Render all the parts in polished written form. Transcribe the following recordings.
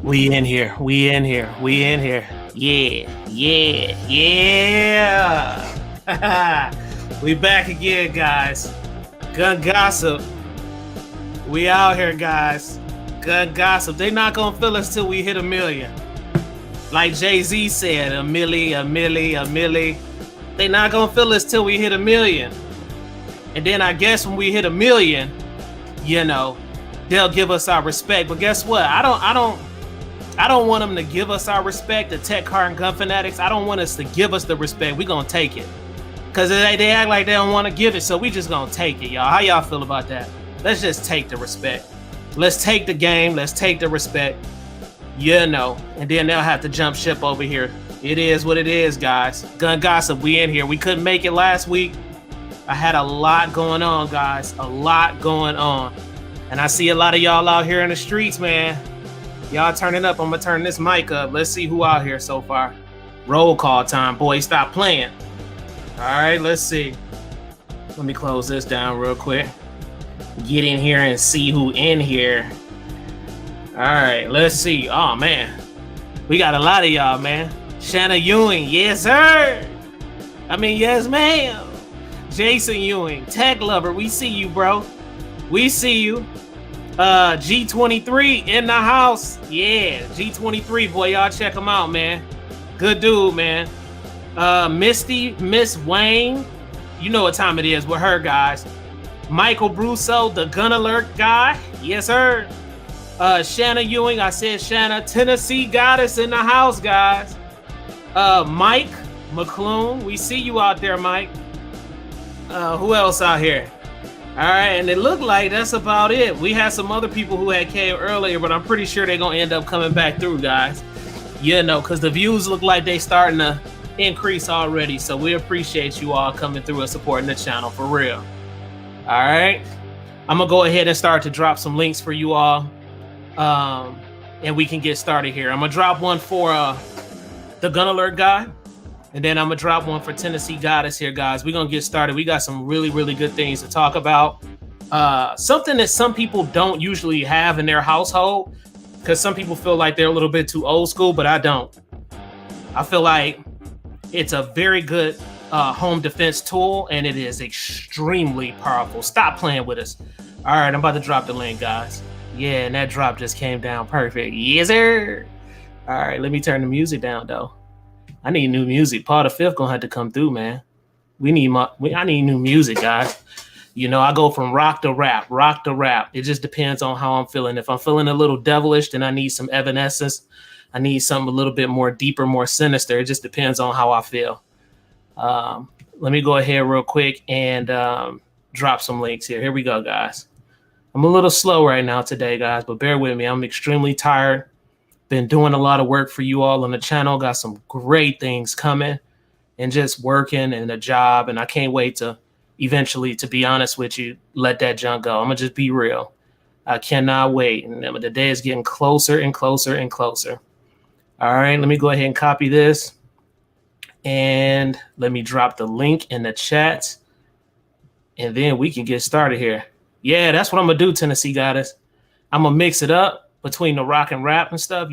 We in here. We in here. We in here. Yeah. Yeah. Yeah. We back again, guys. Gun gossip. We out here, guys. Gun gossip. They not gonna feel us till we hit 1,000,000. Like Jay-Z said, a milli. They not gonna feel us till we hit 1,000,000. And then I guess when we hit 1,000,000, they'll give us our respect. But guess what? I don't want them to give us our respect, the tech car and gun fanatics. I don't want us to give us the respect. We're going to take it. Because they act like they don't want to give it, so we just going to take it, y'all. How y'all feel about that? Let's just take the respect. Let's take the game. Let's take the respect. And then they'll have to jump ship over here. It is what it is, guys. Gun gossip, we in here. We couldn't make it last week. I had a lot going on, guys. A lot going on. And I see a lot of y'all out here in the streets, man. Y'all turning up. I'm gonna turn this mic up. Let's see who out here so far. Roll call time, boy. Stop playing. All right, let's see. Let me close this down real quick. Get in here and see who in here. All right, let's see. Oh man, we got a lot of y'all, man. Shanna Ewing, yes sir. Yes ma'am. Jason Ewing, tech lover. We see you, bro. We see you. G23 in the house. Yeah, G23, boy, y'all check him out, man. Good dude, man. Misty, Miss Wayne, you know what time it is with her, guys. Michael Brusso, the gun alert guy. Yes, sir. Shanna Ewing, I said Shanna. Tennessee Goddess in the house, guys. Mike McClune, we see you out there, Mike. Who else out here? All right, and it looked like that's about it. We had some other people who had came earlier, but I'm pretty sure they're going to end up coming back through, guys. Because the views look like they starting to increase already. So we appreciate you all coming through and supporting the channel, for real. All right. I'm going to go ahead and start to drop some links for you all. And we can get started here. I'm going to drop one for the gun alert guy. And then I'm going to drop one for Tennessee Goddess here, guys. We're going to get started. We got some really, really good things to talk about. Something that some people don't usually have in their household, because some people feel like they're a little bit too old school, but I don't. I feel like it's a very good home defense tool, and it is extremely powerful. Stop playing with us. All right, I'm about to drop the link, guys. Yeah, and that drop just came down perfect. Yes, sir. All right, let me turn the music down, though. I need new music. Paul the Fifth gonna have to come through, man. I need new music, guys. I go from rock to rap. It just depends on how I'm feeling. If I'm feeling a little devilish, then I need some Evanescence. I need something a little bit more deeper, more sinister. It just depends on how I feel. Let me go ahead real quick and drop some links here. Here we go, guys. I'm a little slow right now today, guys, but bear with me. I'm extremely tired. Been doing a lot of work for you all on the channel. Got some great things coming and just working and a job. And I can't wait to eventually, to be honest with you, let that junk go. I'm going to just be real. I cannot wait. And the day is getting closer and closer and closer. All right, let me go ahead and copy this. And let me drop the link in the chat. And then we can get started here. Yeah, that's what I'm going to do, Tennessee Goddess. I'm going to mix it up between the rock and rap and stuff,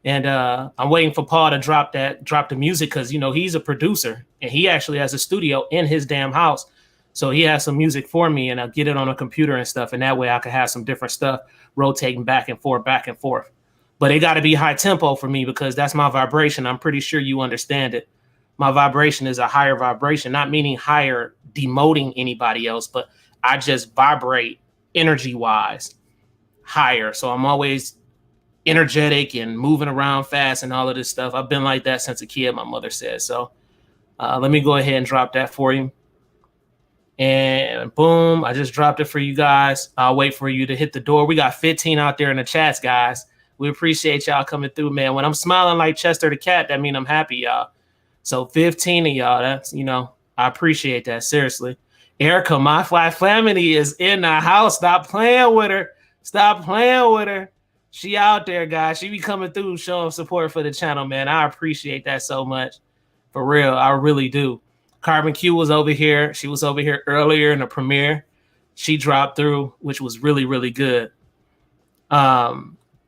and I'm waiting for Paul to drop the music, because he's a producer and he actually has a studio in his damn house, so he has some music for me, and I'll get it on a computer and stuff, and that way I can have some different stuff rotating back and forth, but it got to be high tempo for me, because that's my vibration. I'm pretty sure you understand it. My vibration is a higher vibration, not meaning higher demoting anybody else, but I just vibrate energy wise higher. So I'm always energetic and moving around fast and all of this stuff. I've been like that since a kid, my mother said. So let me go ahead and drop that for you. And boom, I just dropped it for you guys. I'll wait for you to hit the door. We got 15 out there in the chats, guys. We appreciate y'all coming through, man. When I'm smiling like Chester the Cat, that means I'm happy, y'all. So 15 of y'all, that's, I appreciate that, seriously. Erica, my fly family is in the house. Stop playing with her. Stop playing with her. She out there, guys. She be coming through showing support for the channel, man. I appreciate that so much. For real, I really do. Carbon Q was over here. She was over here earlier in the premiere. She dropped through, which was really, really good.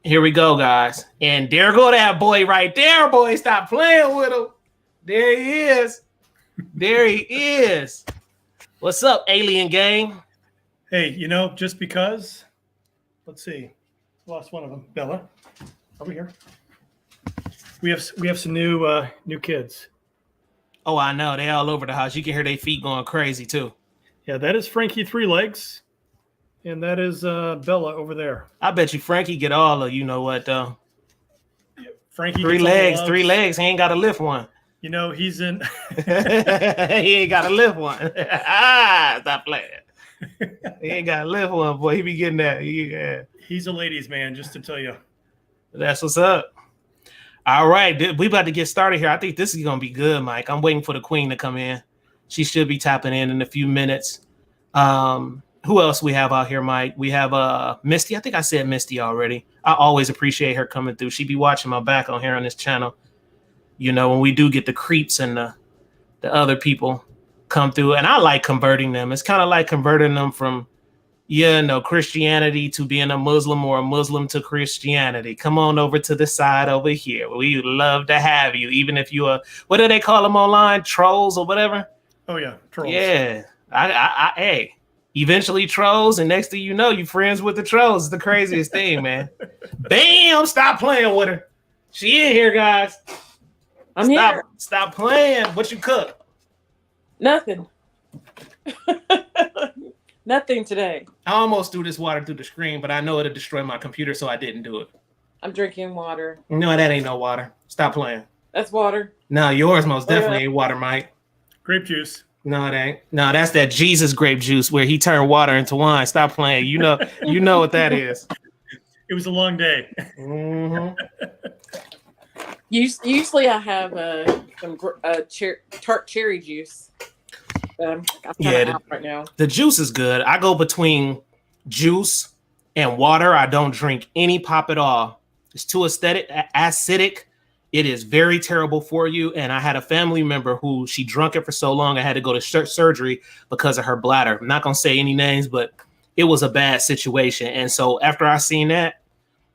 Here we go, guys. And there go that boy right there, boy. Stop playing with him. There he is. There he is. What's up, alien gang? Hey, just because, let's see, lost one of them. Bella, over here. We have some new kids. Oh, I know. They all over the house. You can hear their feet going crazy too. Yeah, that is Frankie Three Legs, and that is Bella over there. I bet you Frankie get all of you know what though. Frankie three legs. He ain't got to lift one. He's in. He ain't got to lift one. Stop playing. He ain't got to lift one, boy. He be getting that. Yeah. He's a ladies' man, just to tell you. That's what's up. All right, we about to get started here. I think this is gonna be good, Mike. I'm waiting for the queen to come in. She should be tapping in a few minutes. Who else we have out here, Mike? We have Misty. I think I said Misty already. I always appreciate her coming through. She be watching my back on here on this channel. When we do get the creeps and the other people come through, and I like converting them. It's kind of like converting them from Christianity to being a Muslim or a Muslim to Christianity. Come on over to the side over here. We would love to have you, even if you are, what do they call them online? Trolls or whatever? Oh, yeah. Trolls. Yeah. Hey, eventually trolls, and next thing you know, you friends with the trolls. It's the craziest thing, man. Bam! Stop playing with her. She in here, guys. I'm here. Stop playing. What you cook? Nothing. Nothing today. I almost threw this water through the screen, but I know it'll destroy my computer, so I didn't do it. I'm drinking water. No, that ain't no water. Stop playing. That's water. No, yours most definitely ain't water, Mike. Grape juice. No, it ain't. No, that's that Jesus grape juice where he turned water into wine. Stop playing. You know what that is. It was a long day. Mm-hmm. Usually I have some tart cherry juice. I'm kind of out right now. The juice is good. I go between juice and water. I don't drink any pop at all. It's too acidic. It is very terrible for you. And I had a family member who she drunk it for so long, I had to go to surgery because of her bladder. I'm not going to say any names, but it was a bad situation. And so after I seen that,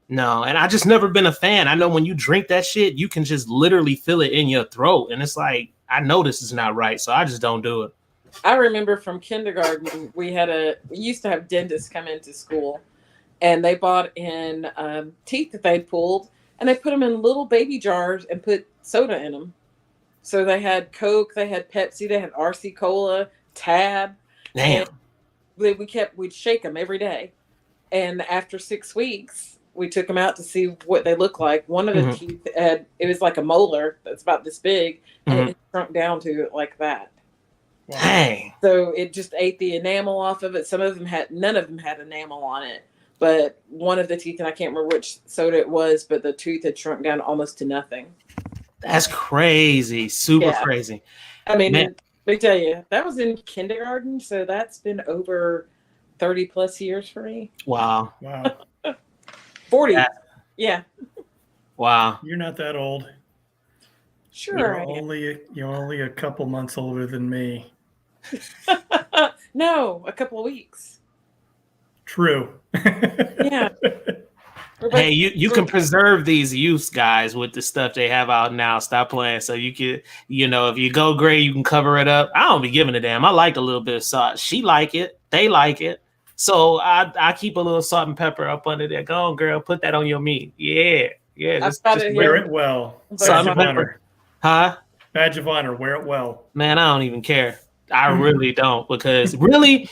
no, and I just never been a fan. I know when you drink that shit, you can just literally feel it in your throat. And it's like, I know this is not right. So I just don't do it. I remember from kindergarten, we used to have dentists come into school, and they bought in teeth that they pulled, and they put them in little baby jars and put soda in them. So they had Coke, they had Pepsi, they had RC Cola, Tab. Damn. We'd shake them every day. And after 6 weeks, we took them out to see what they looked like. One of the teeth it was like a molar that's about this big, and it shrunk down to like that. Wow. Dang. So it just ate the enamel off of it. None of them had enamel on it. But one of the teeth, and I can't remember which soda it was, but the tooth had shrunk down almost to nothing. That's crazy. Super crazy. I mean, let me tell you, that was in kindergarten. So that's been over 30 plus years for me. Wow. 40. Yeah. Wow. You're not that old. Sure. You're only a couple months older than me. No, a couple of weeks. True. Yeah. Hey, you can preserve these youths, guys, with the stuff they have out now. Stop playing. So you can, if you go gray, you can cover it up. I don't be giving a damn. I like a little bit of salt. She like it. They like it. So I keep a little salt and pepper up under there. Go on, girl. Put that on your meat. Yeah. Just wear it well. Salt and pepper. Huh? Badge of honor. Wear it well. Man, I don't even care. I really don't, because really,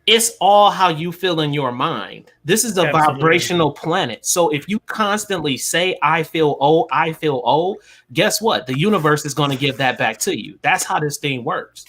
it's all how you feel in your mind. This is a vibrational planet. So if you constantly say, I feel old, guess what? The universe is going to give that back to you. That's how this thing works.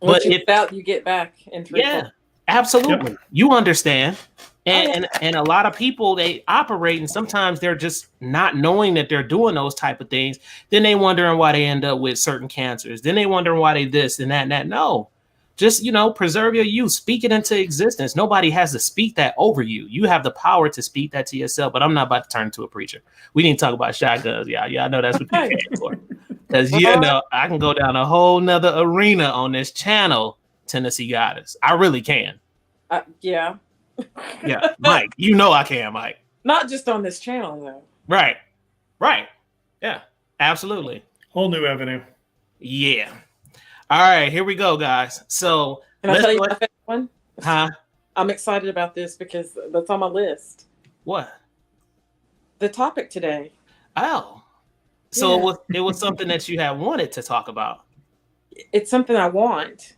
But you get back in 3 months. Absolutely. Yep. You understand. And a lot of people, they operate, and sometimes they're just not knowing that they're doing those type of things. Then they wondering why they end up with certain cancers. Then they wondering why they this and that and that. No, just, preserve your youth. Speak it into existence. Nobody has to speak that over you. You have the power to speak that to yourself. But I'm not about to turn into a preacher. We need to talk about shotguns. Yeah, I know that's what you came for. Because, I can go down a whole nother arena on this channel, Tennessee Goddess. I really can. Yeah. Yeah, Mike, I can, Mike. Not just on this channel, though. Right. Right. Yeah. Absolutely. Whole new avenue. Yeah. All right. Here we go, guys. So Can I let's tell you go. my favorite one? Huh? I'm excited about this because that's on my list. What? The topic today. Oh. So Yeah. it was something that you had wanted to talk about. It's something I want.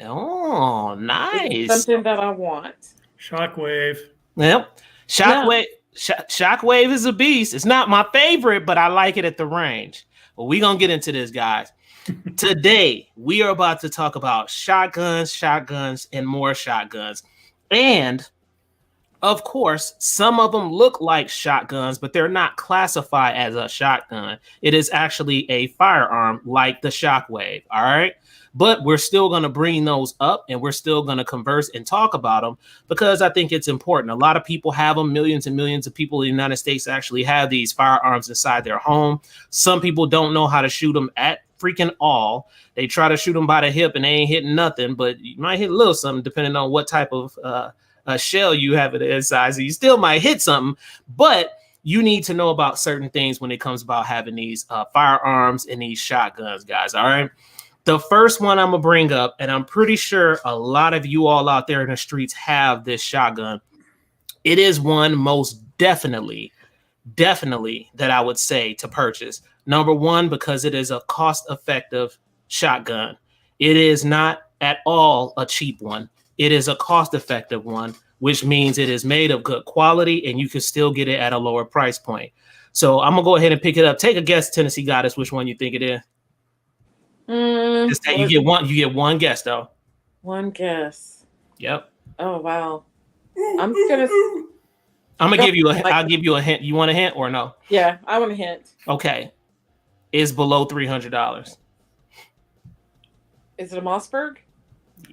Oh, It's nice. something that I want. Shockwave. Yep. Shockwave is a beast. It's not my favorite, but I like it at the range. Well, we're going to get into this, guys. Today, we are about to talk about shotguns, and more shotguns. And, of course, some of them look like shotguns, but they're not classified as a shotgun. It is actually a firearm like the Shockwave, all right? But we're still going to bring those up, and we're still going to converse and talk about them because I think it's important. A lot of people have them. Millions and millions of people in the United States actually have these firearms inside their home. Some people don't know how to shoot them at freaking all. They try to shoot them by the hip, and they ain't hitting nothing, but you might hit a little something depending on what type of shell you have it inside. So you still might hit something, but you need to know about certain things when it comes about having these firearms and these shotguns, guys. All right. The first one I'm going to bring up, and I'm pretty sure a lot of you all out there in the streets have this shotgun. It is one most definitely that I would say to purchase. Number one, because it is a cost-effective shotgun. It is not at all a cheap one. It is a cost-effective one, which means it is made of good quality, and you can still get it at a lower price point. So I'm going to go ahead and pick it up. Take a guess, Tennessee Goddess, which one you think it is. You get one guess though. One guess. Yep. Oh wow. I'm gonna give you I'll give you a hint. You want a hint or no? Yeah, I want a hint. Okay. It's below $300. Is it a Mossberg?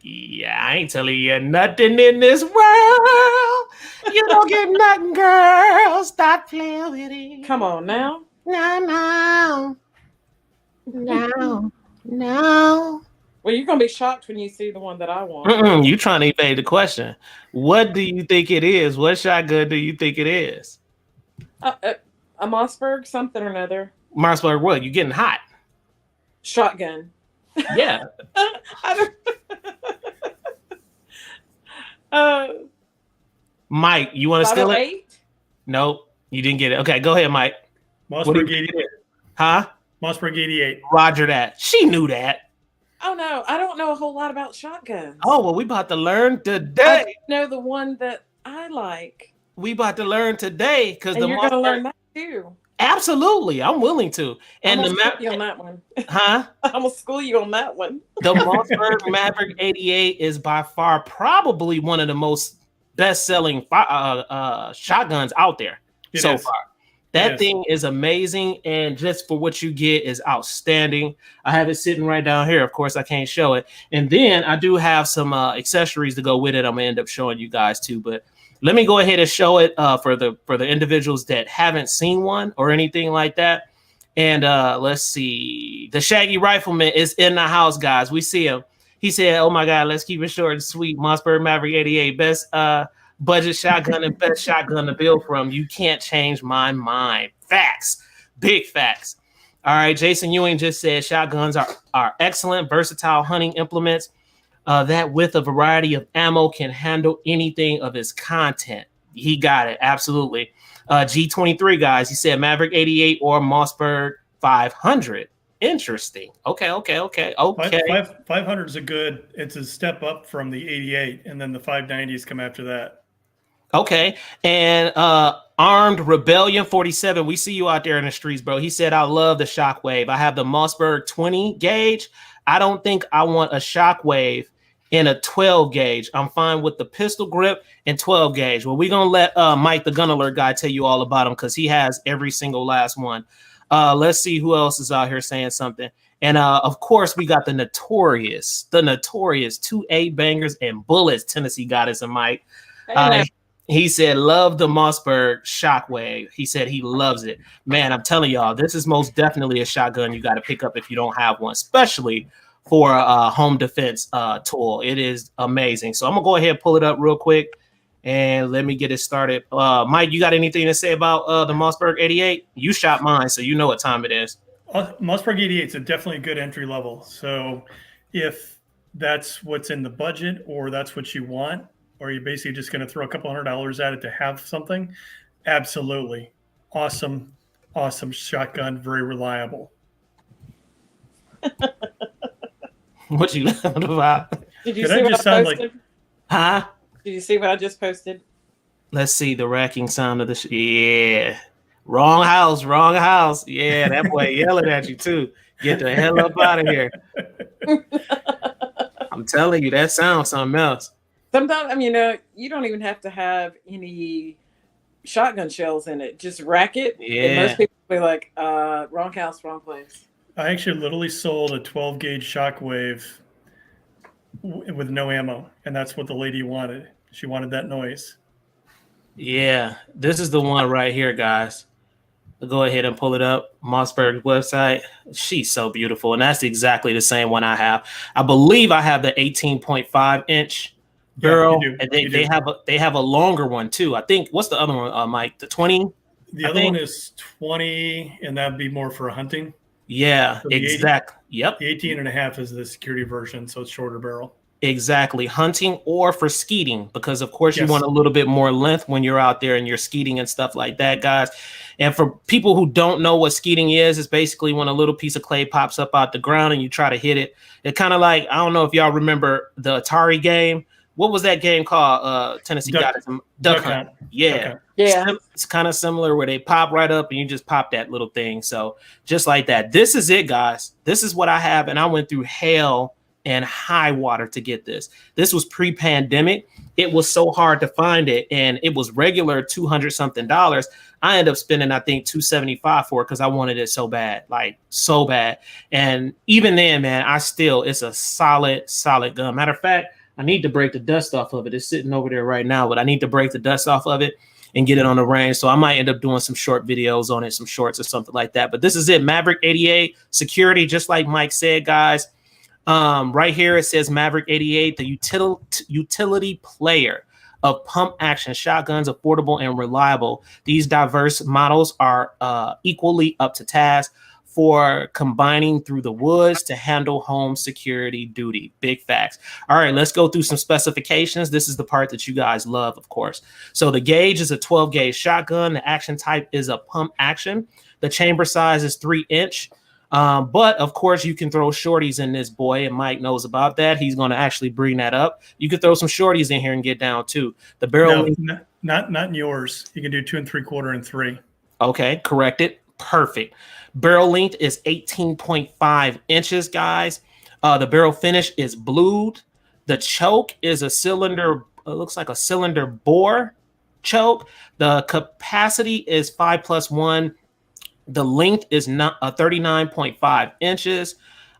Yeah, I ain't telling you nothing in this world. You don't get nothing, girl. Stop playing with it. Come on now. No. Well, you're gonna be shocked when you see the one that I want. You trying to evade the question. What do you think it is? What shotgun do you think it is? A Mossberg, something or another. Mossberg, what? You getting hot? Shotgun. Yeah. I don't. Mike, you want to steal it? 508? Nope, you didn't get it. Okay, go ahead, Mike. Mossberg 88. Huh? Mossberg 88. Roger that. She knew that. Oh no, I don't know a whole lot about shotguns. Oh, well, we about to learn today. I know the one that I like. We about to learn today because you're going to learn that too. Absolutely, I'm willing to. And I'm gonna school you on that one. Huh? I'm gonna school you on that one. The Mossberg Maverick 88 is by far probably one of the most best-selling shotguns out there so far. That thing is amazing, and just for what you get is outstanding. I have it sitting right down here. Of course, I can't show it. And then I do have some accessories to go with it. I'm gonna end up showing you guys too. But let me go ahead and show it for the individuals that haven't seen one or anything like that. And let's see. The Shaggy Rifleman is in the house, guys. We see him. He said, "Oh my God, let's keep it short and sweet." Mossberg Maverick 88, best budget shotgun and best shotgun to build from. You can't change my mind. Facts. Big facts. All right. Jason Ewing just said shotguns are excellent, versatile hunting implements that with a variety of ammo can handle anything of its content. He got it. Absolutely. G23, guys. He said Maverick 88 or Mossberg 500. Interesting. Okay. 500 is it's a step up from the 88, and then the 590s come after that. Okay. And Armed Rebellion 47, we see you out there in the streets, bro. He said, I love the Shockwave. I have the Mossberg 20 gauge. I don't think I want a Shockwave in a 12 gauge. I'm fine with the pistol grip and 12 gauge. Well, we're going to let Mike, the Gun Alert guy, tell you all about him because he has every single last one. Let's see who else is out here saying something. And of course, we got the notorious 2A bangers and bullets. Tennessee Goddess and Mike. He said, love the Mossberg Shockwave. He said he loves it. Man, I'm telling y'all, this is most definitely a shotgun you got to pick up if you don't have one, especially for a home defense tool. It is amazing. So I'm going to go ahead and pull it up real quick. and let me get it started. Mike, you got anything to say about the Mossberg 88? You shot mine, so you know what time it is. Mossberg 88 is definitely a good entry level. So if that's what's in the budget or that's what you want, or you're basically just going to throw a couple $100 at it to have something, absolutely. Awesome, awesome shotgun, very reliable. What you laughing about? Did you Did see I what just I sound posted? like Huh? Did you see what I just posted? Let's see the racking sound of the yeah. Wrong house, wrong house. Yeah, that boy yelling at you too. Get the hell up out of here. I'm telling you, that sounds something else. Sometimes, I mean, you don't even have to have any shotgun shells in it. Just rack it, and Yeah. most people be like, "Wrong house, wrong place." I actually literally sold a 12 gauge shockwave with no ammo, and that's what the lady wanted. She wanted that noise. Yeah. This is the one right here, guys. Go ahead and pull it up. Mossberg's website. She's so beautiful. And that's exactly the same one I have. I believe I have the 18.5 inch barrel. Yeah, you do. And You do. they have a longer one too. I think what's the other one, Mike? The 20? The other one is 20, and that'd be more for hunting. Yeah, So the exactly. Yep. The 18.5 is the security version, so it's shorter barrel. Exactly. Hunting or for skeeting, because of course you Yes. want a little bit more length when you're out there and you're skeeting and stuff like that, guys. And for people who don't know what skeeting is, it's basically when a little piece of clay pops up out the ground and you try to hit it. It kind of like, I don't know if y'all remember the Atari game. What was that game called? Tennessee got it. Duck Hunt. Yeah. Duck Hunt. Yeah. It's kind of similar where they pop right up and you just pop that little thing. So just like that. This is it, guys. This is what I have. And I went through hell and high water to get this. This was pre-pandemic. It was so hard to find it, and it was regular $200 something. I ended up spending, I think, $275 for it because I wanted it so bad, like so bad. And even then, man, it's a solid gun. Matter of fact, I need to break the dust off of it. It's sitting over there right now, but I need to break the dust off of it and get it on the range. So I might end up doing some short videos on it, some shorts or something like that. But this is it, Maverick 88 security, just like Mike said, guys. Right here it says Maverick 88, the utility player of pump action shotguns, affordable and reliable. These diverse models are equally up to task for combining through the woods to handle home security duty. Big facts. All right, let's go through some specifications. This is the part that you guys love, of course. So the gauge is a 12 gauge shotgun. The action type is a pump action. The chamber size is 3-inch. But of course, you can throw shorties in this boy, and Mike knows about that. He's going to actually bring that up. You can throw some shorties in here and get down too. The barrel, not in yours. You can do 2 3/4 and 3. Okay, corrected. Perfect. Barrel length is 18.5 inches, guys. The barrel finish is blued. The choke is a cylinder. It looks like a cylinder bore choke. The capacity is 5+1. The length is not 39.5 inches.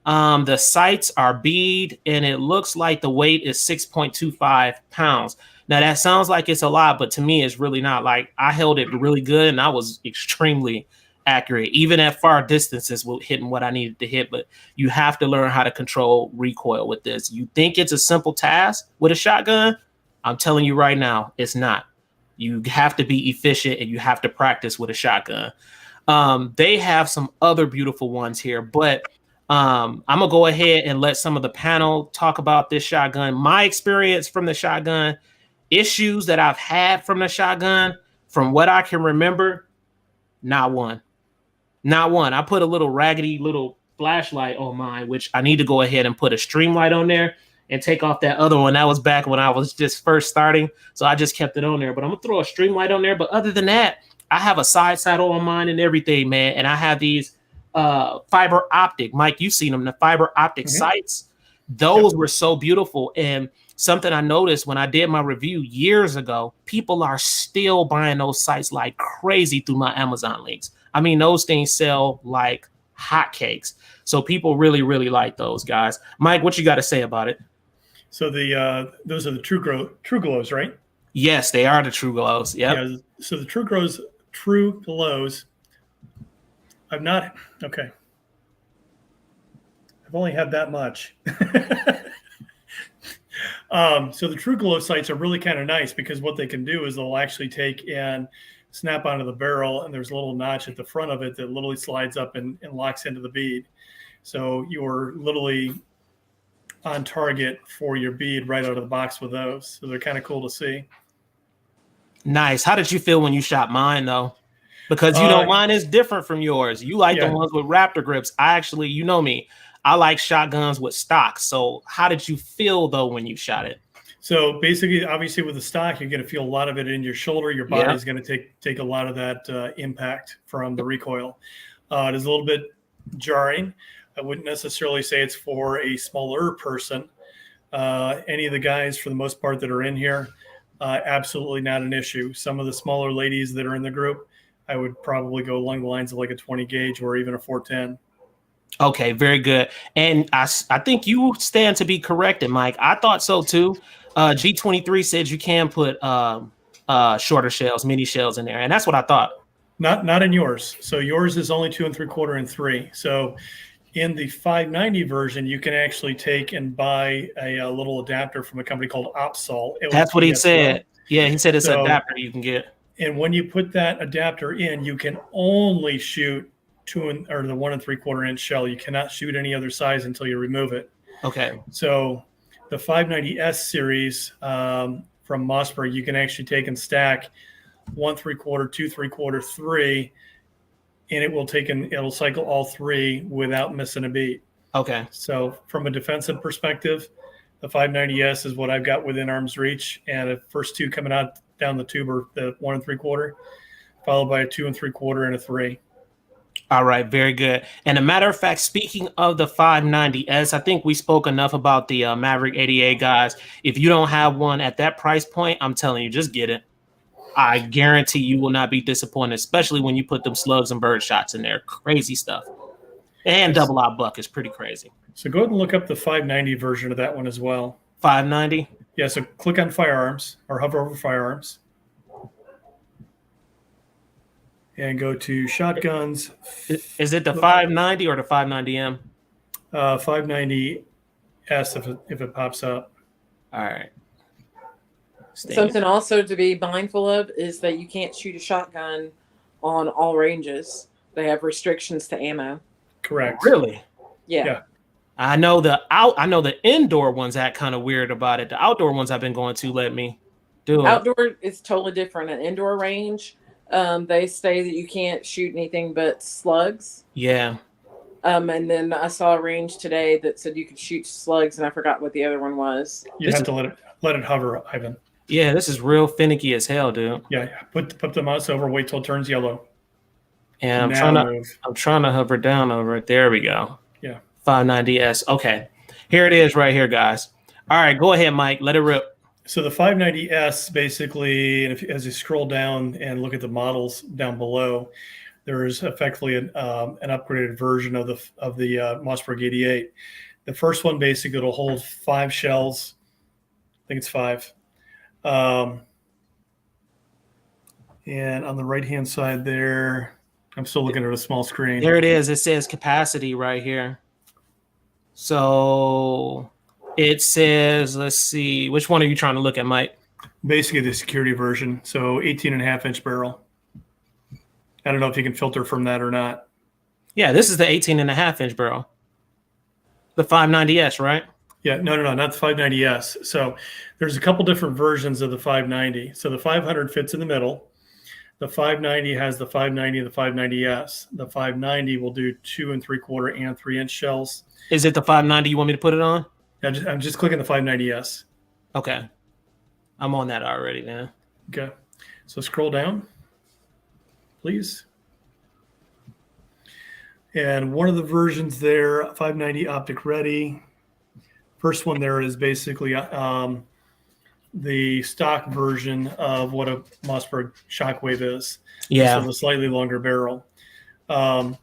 The sights are bead, and it looks like the weight is 6.25 pounds. Now that sounds like it's a lot, but to me, it's really not. Like I held it really good, and I was extremely accurate, even at far distances, with hitting what I needed to hit. But you have to learn how to control recoil with this. You think it's a simple task with a shotgun? I'm telling you right now, it's not. You have to be efficient, and you have to practice with a shotgun. They have some other beautiful ones here, but I'm gonna go ahead and let some of the panel talk about this shotgun. My experience from the shotgun, issues that I've had from the shotgun, from what I can remember, not one. I put a little raggedy little flashlight on mine, which I need to go ahead and put a stream light on there and take off that other one. That was back when I was just first starting, so I just kept it on there. But I'm gonna throw a stream light on there. But other than that, I have a side saddle on mine and everything, man. And I have these fiber optic, Mike, you've seen them, the fiber optic sights. Those were so beautiful. And something I noticed when I did my review years ago, people are still buying those sights like crazy through my Amazon links. I mean, those things sell like hotcakes. So people really, really like those, guys. Mike, what you got to say about it? So those are the True Glows, right? Yes, they are the True Glows. Yep. Yeah. So the True Glows. I've only had that much. So the True Glow sights are really kind of nice because what they can do is they'll actually take and snap onto the barrel, and there's a little notch at the front of it that literally slides up and locks into the bead. So you're literally on target for your bead right out of the box with those. So they're kind of cool to see. Nice. How did you feel when you shot mine though? Because mine is different from yours. You like the ones with Raptor grips. I actually, you know me, I like shotguns with stock. So how did you feel though when you shot it? So basically, obviously with the stock, you're going to feel a lot of it in your shoulder. Your body is going to take a lot of that impact from the recoil. It is a little bit jarring. I wouldn't necessarily say it's for a smaller person. Any of the guys, for the most part, that are in here, absolutely not an issue. Some of the smaller ladies that are in the group, I would probably go along the lines of like a 20 gauge or even a 410. Okay, very good. And I think you stand to be corrected, Mike. I thought so too. G23 said you can put shorter shells, mini shells in there, and that's what I thought. Not in yours. So yours is only 2 3/4 and 3. So in the 590 version, you can actually take and buy a little adapter from a company called Opsol. That's what he said. Yeah, he said it's an adapter you can get. And when you put that adapter in, you can only shoot the 1 3/4 inch shell. You cannot shoot any other size until you remove it. Okay. So the 590S series from Mossberg, you can actually take and stack 1 3/4, 2 3/4, 3, and it'll cycle all 3 without missing a beat. Okay. So from a defensive perspective, the 590S is what I've got within arm's reach, and the first 2 coming out down the tube are the 1 3/4, followed by a 2 3/4 and a 3. All right, very good. And a matter of fact, speaking of the 590S, I think we spoke enough about the Maverick 88 guys. If you don't have one at that price point, I'm telling you, just get it. I guarantee you will not be disappointed, especially when you put them slugs and bird shots in there. Crazy stuff. And double out buck is pretty crazy. So go ahead and look up the 590 version of that one as well. 590? Yeah, so click on firearms or hover over firearms. And go to shotguns. Is it the 590 or the 590M? 590S if it pops up. All right. Something also to be mindful of is that you can't shoot a shotgun on all ranges. They have restrictions to ammo. Correct. Really? Yeah. I know the indoor ones act kind of weird about it. The outdoor ones I've been going to let me do it. Outdoor is totally different. An indoor range, they say that you can't shoot anything but slugs. Yeah. And then I saw a range today that said you could shoot slugs, and I forgot what the other one was. You have to let it hover, Ivan. Yeah, this is real finicky as hell, dude. Yeah. Put the mouse over, wait till it turns yellow. And I'm trying to hover down over it. There we go. Yeah. 590S. Okay. Here it is right here, guys. All right, go ahead, Mike. Let it rip. So the 590S basically, and as you scroll down and look at the models down below, there is effectively an upgraded version of the Mossberg 88. The first one basically it'll hold 5 shells. I think it's 5. And on the right-hand side there, I'm still looking at a small screen. There it is. It says capacity right here. So it says, let's see, which one are you trying to look at, Mike? Basically the security version. So 18.5-inch barrel. I don't know if you can filter from that or not. Yeah, this is the 18.5-inch barrel. The 590S, right? Yeah, no, not the 590S. So there's a couple different versions of the 590. So the 500 fits in the middle. The 590 has the 590 and the 590S. The 590 will do 2 3/4 and 3-inch shells. Is it the 590 you want me to put it on? I'm just clicking the 590S. Okay. I'm on that already, man. Okay. So scroll down, please. And one of the versions there, 590 optic ready. First one there is basically the stock version of what a Mossberg Shockwave is. Yeah. So the slightly longer barrel. And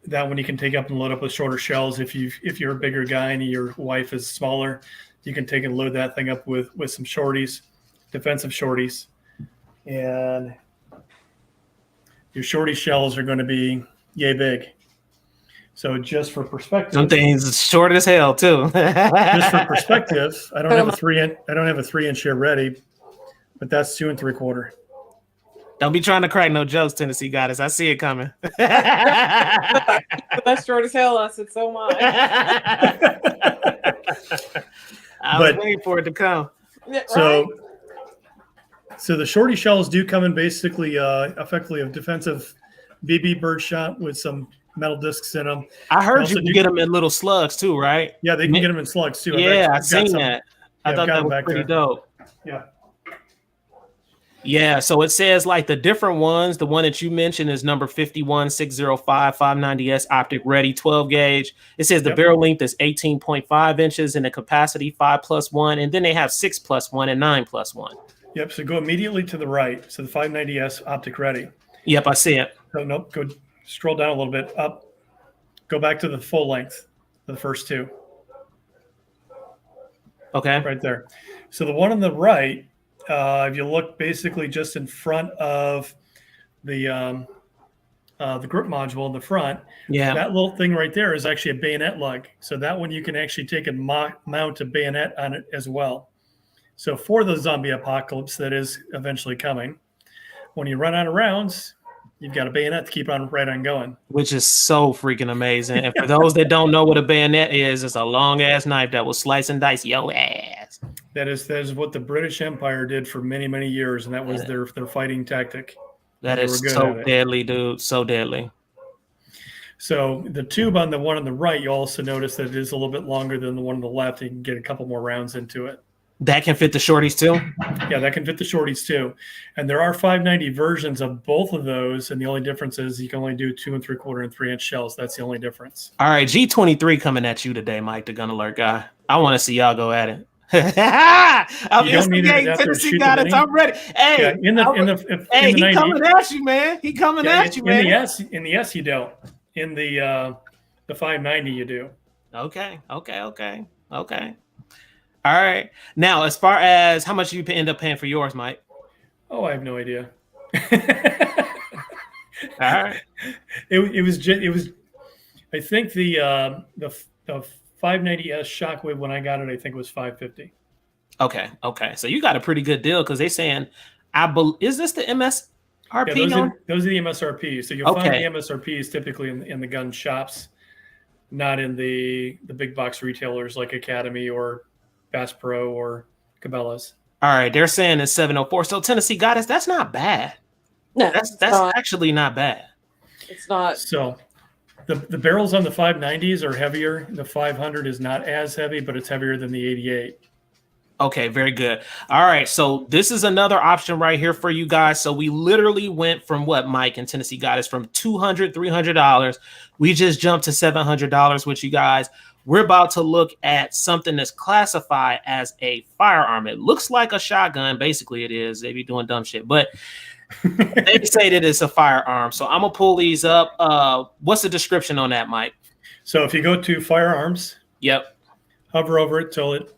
that one you can take up and load up with shorter shells. If you're a bigger guy and your wife is smaller, you can take and load that thing up with some shorties, defensive shorties. And your shorty shells are going to be yay big. So just for perspective, some things short as hell too. just for perspective, I don't have a 3-inch here ready, but that's 2 3/4. Don't be trying to crack no jokes, Tennessee Goddess. I see it coming. That's short as hell. I said, so am I. I was waiting for it to come. Yeah, So, right? so the shorty shells do come in basically effectively a defensive BB bird shot with some metal discs in them. I heard you can get them in little slugs too, right? Yeah, they can get them in slugs too. Yeah, I've seen that. I thought that was pretty dope. Yeah. Yeah, so it says like the different ones. The one that you mentioned is number 51605 590S optic ready 12 gauge. It says the barrel length is 18.5 inches and the capacity 5+1. And then they have 6+1 and 9+1. Yep. So go immediately to the right. So the 590S optic ready. Yep, I see it. So nope. Go scroll down a little bit up. Go back to the full length of the first two. Okay. Right there. So the one on the right. If you look basically just in front of the grip module in the front, that little thing right there is actually a bayonet lug. So that one you can actually take and mount a bayonet on it as well. So for the zombie apocalypse that is eventually coming, when you run out of rounds, you've got a bayonet to keep on right on going. Which is so freaking amazing. And for those that don't know what a bayonet is, it's a long ass knife that will slice and dice your ass. That is what the British Empire did for many, many years, and that was their fighting tactic. That is so deadly, dude. So deadly. So the tube on the one on the right, you also notice that it is a little bit longer than the one on the left. You can get a couple more rounds into it. That can fit the shorties too? Yeah, that can fit the shorties too. And there are 590 versions of both of those, and the only difference is you can only do 2 3/4 and 3-inch shells. That's the only difference. All right, G23 coming at you today, Mike, the Gun Alert guy. I want to see y'all go at it. I'm instigating Tennessee Goddess. I'm ready. Hey, in the he 90s, coming at you, man. He coming at you, man. In the S, you don't. In the 590, you do. Okay. All right. Now, as far as how much you end up paying for yours, Mike? Oh, I have no idea. All right. It was. I think the 590S Shockwave when I got it, I think it was $550. Okay. So you got a pretty good deal because they're saying, is this the MSRP? Yeah, those are the MSRPs. So you'll find the MSRPs typically in the gun shops, not in the big box retailers like Academy or Bass Pro or Cabela's. All right, they're saying it's 704. So Tennessee Goddess, that's not bad. No, that's actually not bad. It's not. So the barrels on the 590s are heavier. The 500 is not as heavy, but it's heavier than the 88. Okay, very good. All right, so this is another option right here for you guys. So we literally went from what, Mike and Tennessee Goddess, from $200, $300. We just jumped to $700 with you guys. We're about to look at something that's classified as a firearm. It looks like a shotgun. Basically, it is. They be doing dumb shit, but they say that it's a firearm. So I'm going to pull these up. What's the description on that, Mike? So if you go to firearms, hover over it till it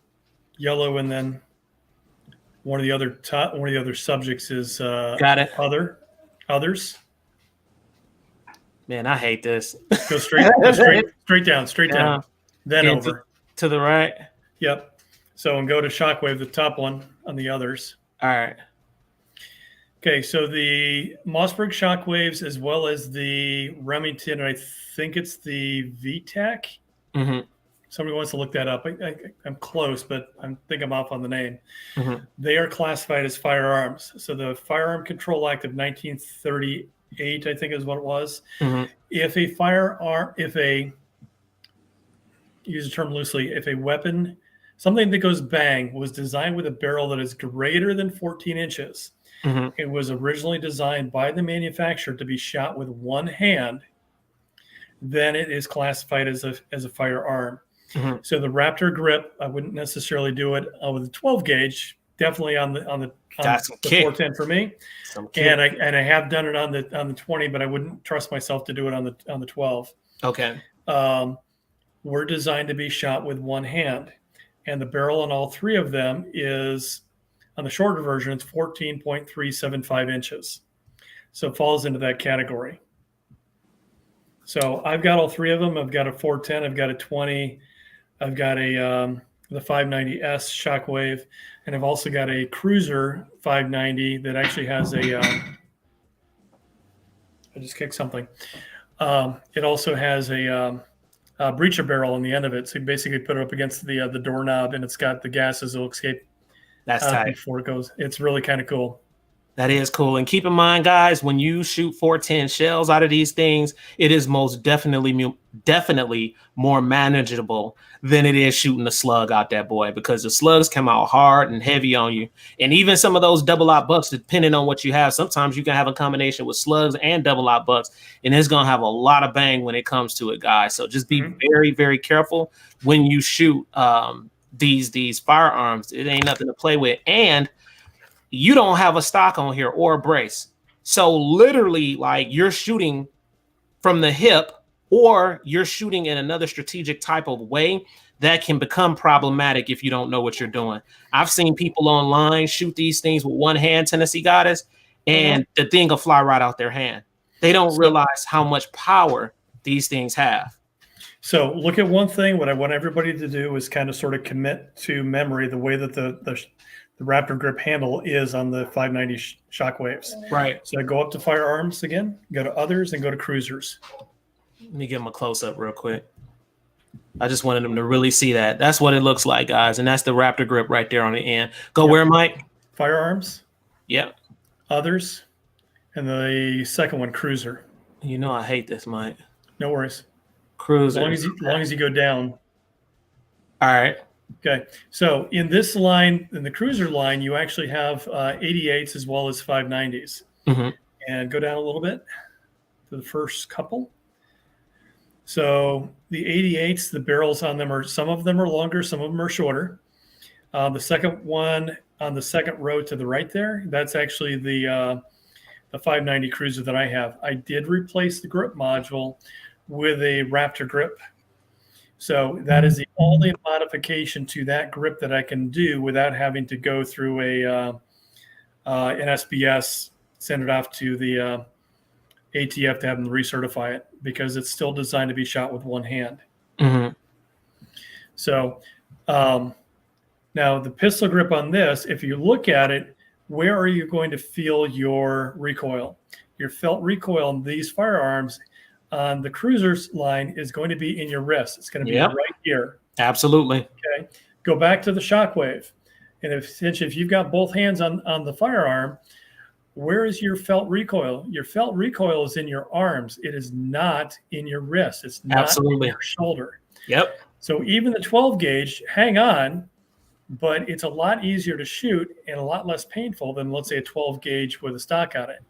yellow, and then one of the other subjects is got it. Others. Man, I hate this. Go straight down. Then over to the right. Yep. So and go to Shockwave, the top one on the others. All right. Okay, so the Mossberg Shockwaves as well as the Remington, I think it's the VTAC. Mm-hmm. Somebody wants to look that up. I'm close, but I think I'm off on the name. Mm-hmm. They are classified as firearms. So the Firearm Control Act of 1938, I think is what it was. Mm-hmm. If use the term loosely, if a weapon, something that goes bang, was designed with a barrel that is greater than 14 inches, mm-hmm. It was originally designed by the manufacturer to be shot with one hand, then it is classified as a firearm. Mm-hmm. So the Raptor grip, I wouldn't necessarily do it with a 12 gauge. Definitely on the 410 for me, and I have done it on the 20, but I wouldn't trust myself to do it on the 12. Okay. We're designed to be shot with one hand, and the barrel on all three of them is, on the shorter version, it's 14.375 inches. So it falls into that category. So I've got all three of them. I've got a 410, I've got a 20, I've got the 590S Shockwave, and I've also got a Cruiser 590 that actually has a. I just kicked something. It also has a breacher barrel on the end of it, so you basically put it up against the doorknob, and it's got the gases that will escape. That's tight. Before it goes. It's really kind of cool. That is cool. And keep in mind, guys, when you shoot 410 shells out of these things, it is most definitely more manageable than it is shooting a slug out that boy, because the slugs come out hard and heavy on you. And even some of those double-aught bucks, depending on what you have, sometimes you can have a combination with slugs and double-aught bucks, and it's going to have a lot of bang when it comes to it, guys. So just be very, very careful when you shoot these firearms. It ain't nothing to play with. And you don't have a stock on here or a brace. So literally, like, you're shooting from the hip, or you're shooting in another strategic type of way that can become problematic if you don't know what you're doing. I've seen people online shoot these things with one hand, Tennessee Goddess, and the thing will fly right out their hand. They don't realize how much power these things have. So look at one thing. What I want everybody to do is kind of sort of commit to memory the way that the Raptor grip handle is on the 590 Shockwaves. Right. So I go up to firearms again, go to others, and go to cruisers. Let me give them a close-up real quick. I just wanted them to really see that. That's what it looks like, guys. And that's the Raptor grip right there on the end. Go where, Mike? Firearms. Yep. Others. And the second one, cruiser. You know I hate this, Mike. No worries. Cruiser. As long as you go down. All right. Okay. So in this line, in the cruiser line, you actually have 88s as well as 590s. And go down a little bit to the first couple. So the 88s, the barrels on them some of them are longer, some of them are shorter. The second one on the second row to the right there, that's actually the 590 cruiser that I have. I did replace the grip module with a Raptor grip. So that is the only modification to that grip that I can do without having to go through an SBS, send it off to the ATF to have them recertify it, because it's still designed to be shot with one hand. So now the pistol grip on this, if you look at it, where are you going to feel your recoil? Your felt recoil on these firearms on the cruisers line is going to be in your wrist. It's going to be right here. Absolutely. Okay. Go back to the Shockwave. And if you've got both hands on the firearm, where is your felt recoil? Your felt recoil is in your arms. It is not in your wrist. It's not in your shoulder. Yep. So even the 12 gauge, hang on, but it's a lot easier to shoot and a lot less painful than, let's say, a 12 gauge with a stock on it.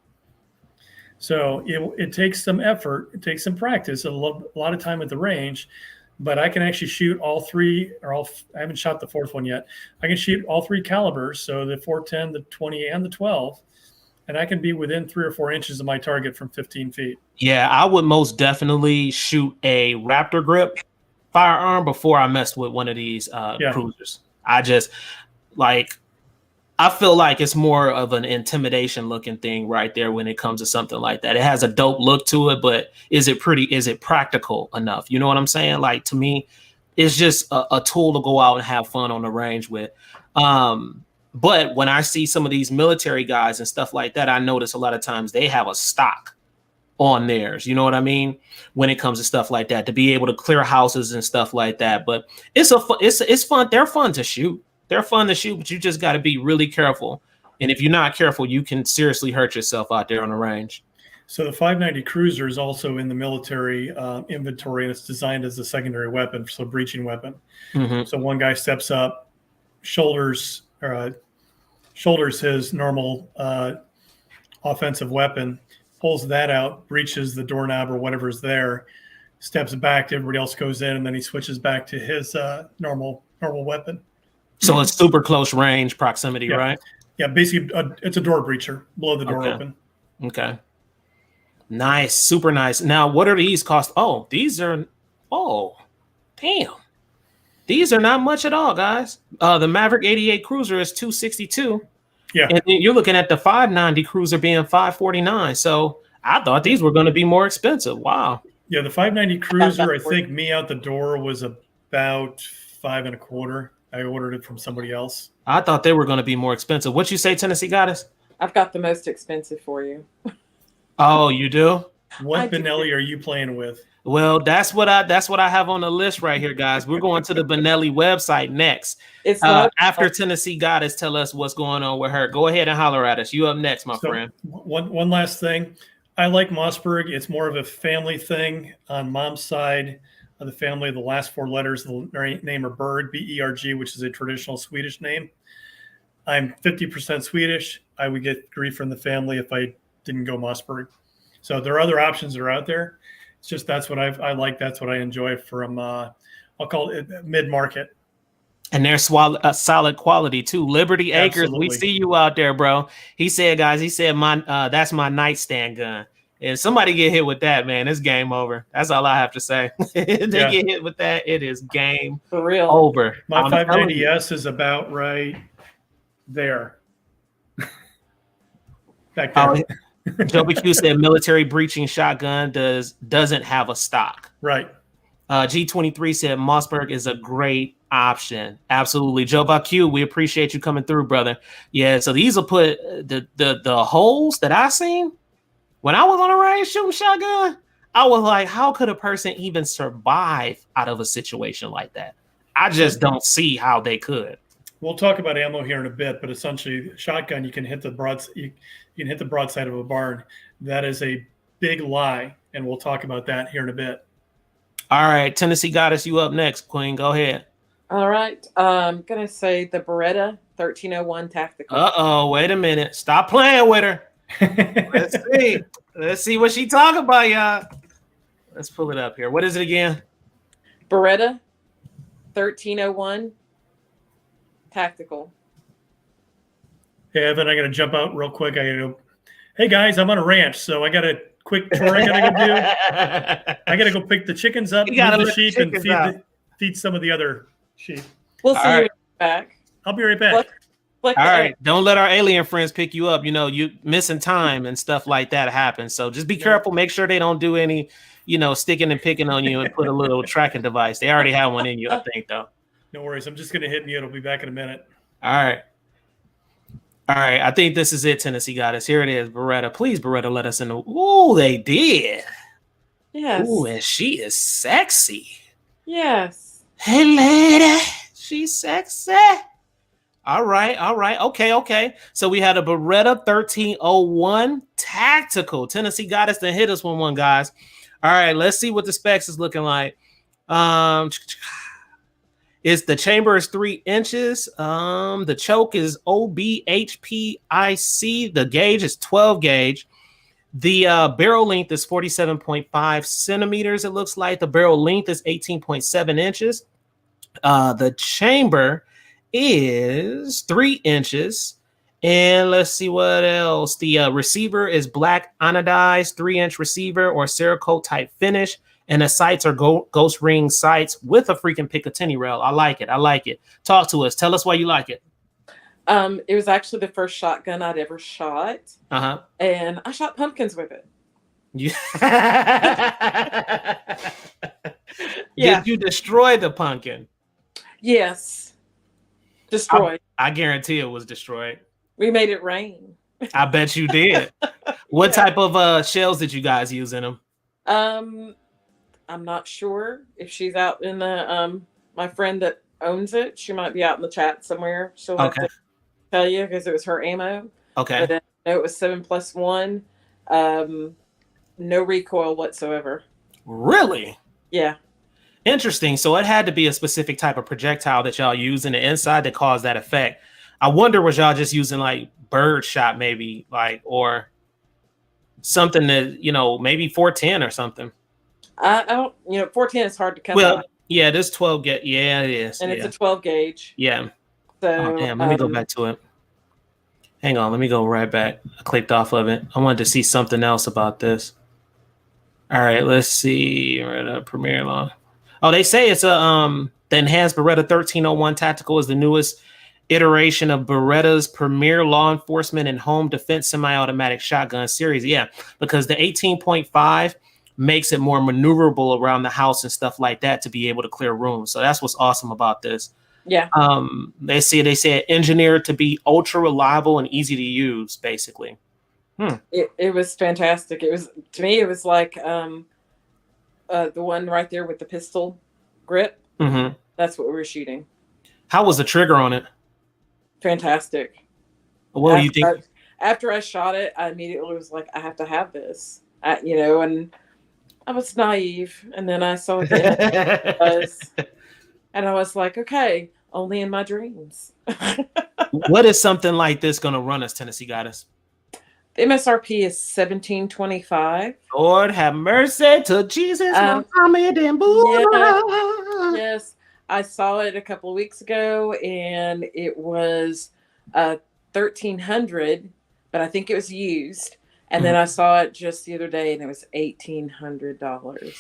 So it takes some effort. It takes some practice, a lot of time at the range, but I can actually shoot all three, I haven't shot the fourth one yet. I can shoot all three calibers, so the 410, the 20, and the 12, and I can be within 3 or 4 inches of my target from 15 feet. Yeah, I would most definitely shoot a Raptor grip firearm before I messed with one of these cruisers. I feel like it's more of an intimidation looking thing right there when it comes to something like that. It has a dope look to it, but is it practical enough? You know what I'm saying? Like, to me, it's just a tool to go out and have fun on the range with. But when I see some of these military guys and stuff like that, I notice a lot of times they have a stock on theirs. You know what I mean? When it comes to stuff like that, to be able to clear houses and stuff like that. But it's fun. They're fun to shoot. They're fun to shoot, but you just got to be really careful. And if you're not careful, you can seriously hurt yourself out there on the range. So the 590 Cruiser is also in the military inventory, and it's designed as a secondary weapon, so breaching weapon. So one guy steps up, shoulders his normal offensive weapon, pulls that out, breaches the doorknob or whatever's there, steps back, everybody else goes in, and then he switches back to his normal weapon. So it's super close range proximity, right? Yeah, basically it's a door breacher, blow the door open. Okay. Nice, super nice. Now, what are these cost? Oh, damn. These are not much at all, guys. The Maverick 88 Cruiser is $262. Yeah. And then you're looking at the 590 Cruiser being $549. So I thought these were going to be more expensive. Wow. Yeah, the 590 Cruiser, I think me out the door was about $5.25. I ordered it from somebody else. I thought they were going to be more expensive. What you say, Tennessee Goddess? I've got the most expensive for you. Oh, you do? What Benelli are you playing with? Well, that's what I have on the list right here, guys. We're going to the Benelli website next. It's not after Tennessee Goddess tell us what's going on with her. Go ahead and holler at us. You up next, my friend. One last thing. I like Mossberg. It's more of a family thing on mom's side of the family. The last four letters of the name are Berg, B-E-R-G, which is a traditional Swedish name. I'm 50% Swedish. I would get grief from the family if I didn't go Mossberg. So there are other options that are out there. It's just that's what I like. That's what I enjoy from, I'll call it mid-market. And they're solid quality too. Liberty Acres, Absolutely. we see you out there, bro. He said, guys, that's my nightstand gun. If somebody get hit with that, man, it's game over. That's all I have to say. If they get hit with that, it is game for real over. My 590S is about right there. Back there. Joby Q said military breaching shotgun doesn't have a stock. Right. G23 said Mossberg is a great option. Absolutely. Joe Q, we appreciate you coming through, brother. Yeah, so these will put the holes that I seen when I was on a range shooting shotgun. I was like, how could a person even survive out of a situation like that? I just don't see how they could. We'll talk about ammo here in a bit, but essentially, shotgun you can hit the broadside of a barn. That is a big lie, and we'll talk about that here in a bit. All right, Tennessee Goddess, you up next, Queen. Go ahead. All right, I'm gonna say the Beretta 1301 Tactical. Wait a minute. Stop playing with her. Let's see what she talking about, y'all. Let's pull it up here. What is it again? Beretta 1301 Tactical. Hey, Evan, I got to jump out real quick. Hey guys, I'm on a ranch, so I got a quick chore I got to go do. I got to go pick the chickens up, move the sheep, and feed some of the other sheep. We'll see you back. I'll be right back. All right. Don't let our alien friends pick you up. You know, you missing time and stuff like that happens. So just be careful. Make sure they don't do any, sticking and picking on you and put a little tracking device. They already have one in you, I think, though. No worries. I'm just going to hit mute. I'll be back in a minute. All right. I think this is it, Tennessee Goddess. Here it is, Beretta. Please, Beretta, let us in. Ooh, they did. Yes. Ooh, and she is sexy. Yes. Hey, lady. She's sexy. All right. Okay. So we had a Beretta 1301 Tactical. Tennessee Goddess to hit us with one, guys. All right, let's see what the specs is looking like. The chamber is 3 inches. The choke is OBHPIC. The gauge is 12 gauge. The barrel length is 47.5 centimeters. It looks like the barrel length is 18.7 inches. The chamber is 3 inches. And let's see what else. The receiver is black anodized 3-inch receiver or Cerakote type finish. And the sights are ghost ring sights with a freaking Picatinny rail. I like it. Talk to us. Tell us why you like it. It was actually the first shotgun I'd ever shot. Uh-huh. And I shot pumpkins with it. Yeah. Did you destroy the pumpkin? Yes. Destroyed. I guarantee it was destroyed. We made it rain. I bet you did. What type of shells did you guys use in them? I'm not sure if she's out in the my friend that owns it. She might be out in the chat somewhere. She'll have to tell you because it was her ammo. Okay. But I know it was 7+1. No recoil whatsoever. Really? Yeah. Interesting. So it had to be a specific type of projectile that y'all use in the inside that caused that effect. I wonder, was y'all just using like bird shot maybe, or something that, maybe 410 or something? I don't, 410 is hard to come Well, by. yeah, this 12 gauge. Yeah, it is. And it's a 12 gauge. Yeah. So, damn. Let me go back to it. Hang on. Let me go right back. I clicked off of it. I wanted to see something else about this. All right. Let's see. Premier Law. Oh, they say it's the enhanced Beretta 1301 Tactical is the newest iteration of Beretta's premier law enforcement and home defense semi-automatic shotgun series. Yeah, because the 18.5 makes it more maneuverable around the house and stuff like that to be able to clear rooms. So that's what's awesome about this. Yeah. They said engineered to be ultra reliable and easy to use, basically. It was fantastic. It was, to me, it was like the one right there with the pistol grip. Mm-hmm. That's what we were shooting. How was the trigger on it? Fantastic. What do you think? After I shot it, I immediately was like, I have to have this. And I was naive. And then I saw it. And I was like, okay, only in my dreams. What is something like this going to run us, Tennessee Goddess? The MSRP is $17.25. Lord have mercy to Jesus, Muhammad and Buddha. Yes, I saw it a couple of weeks ago, and it was $1,300, but I think it was used. And then I saw it just the other day, and it was $1,800.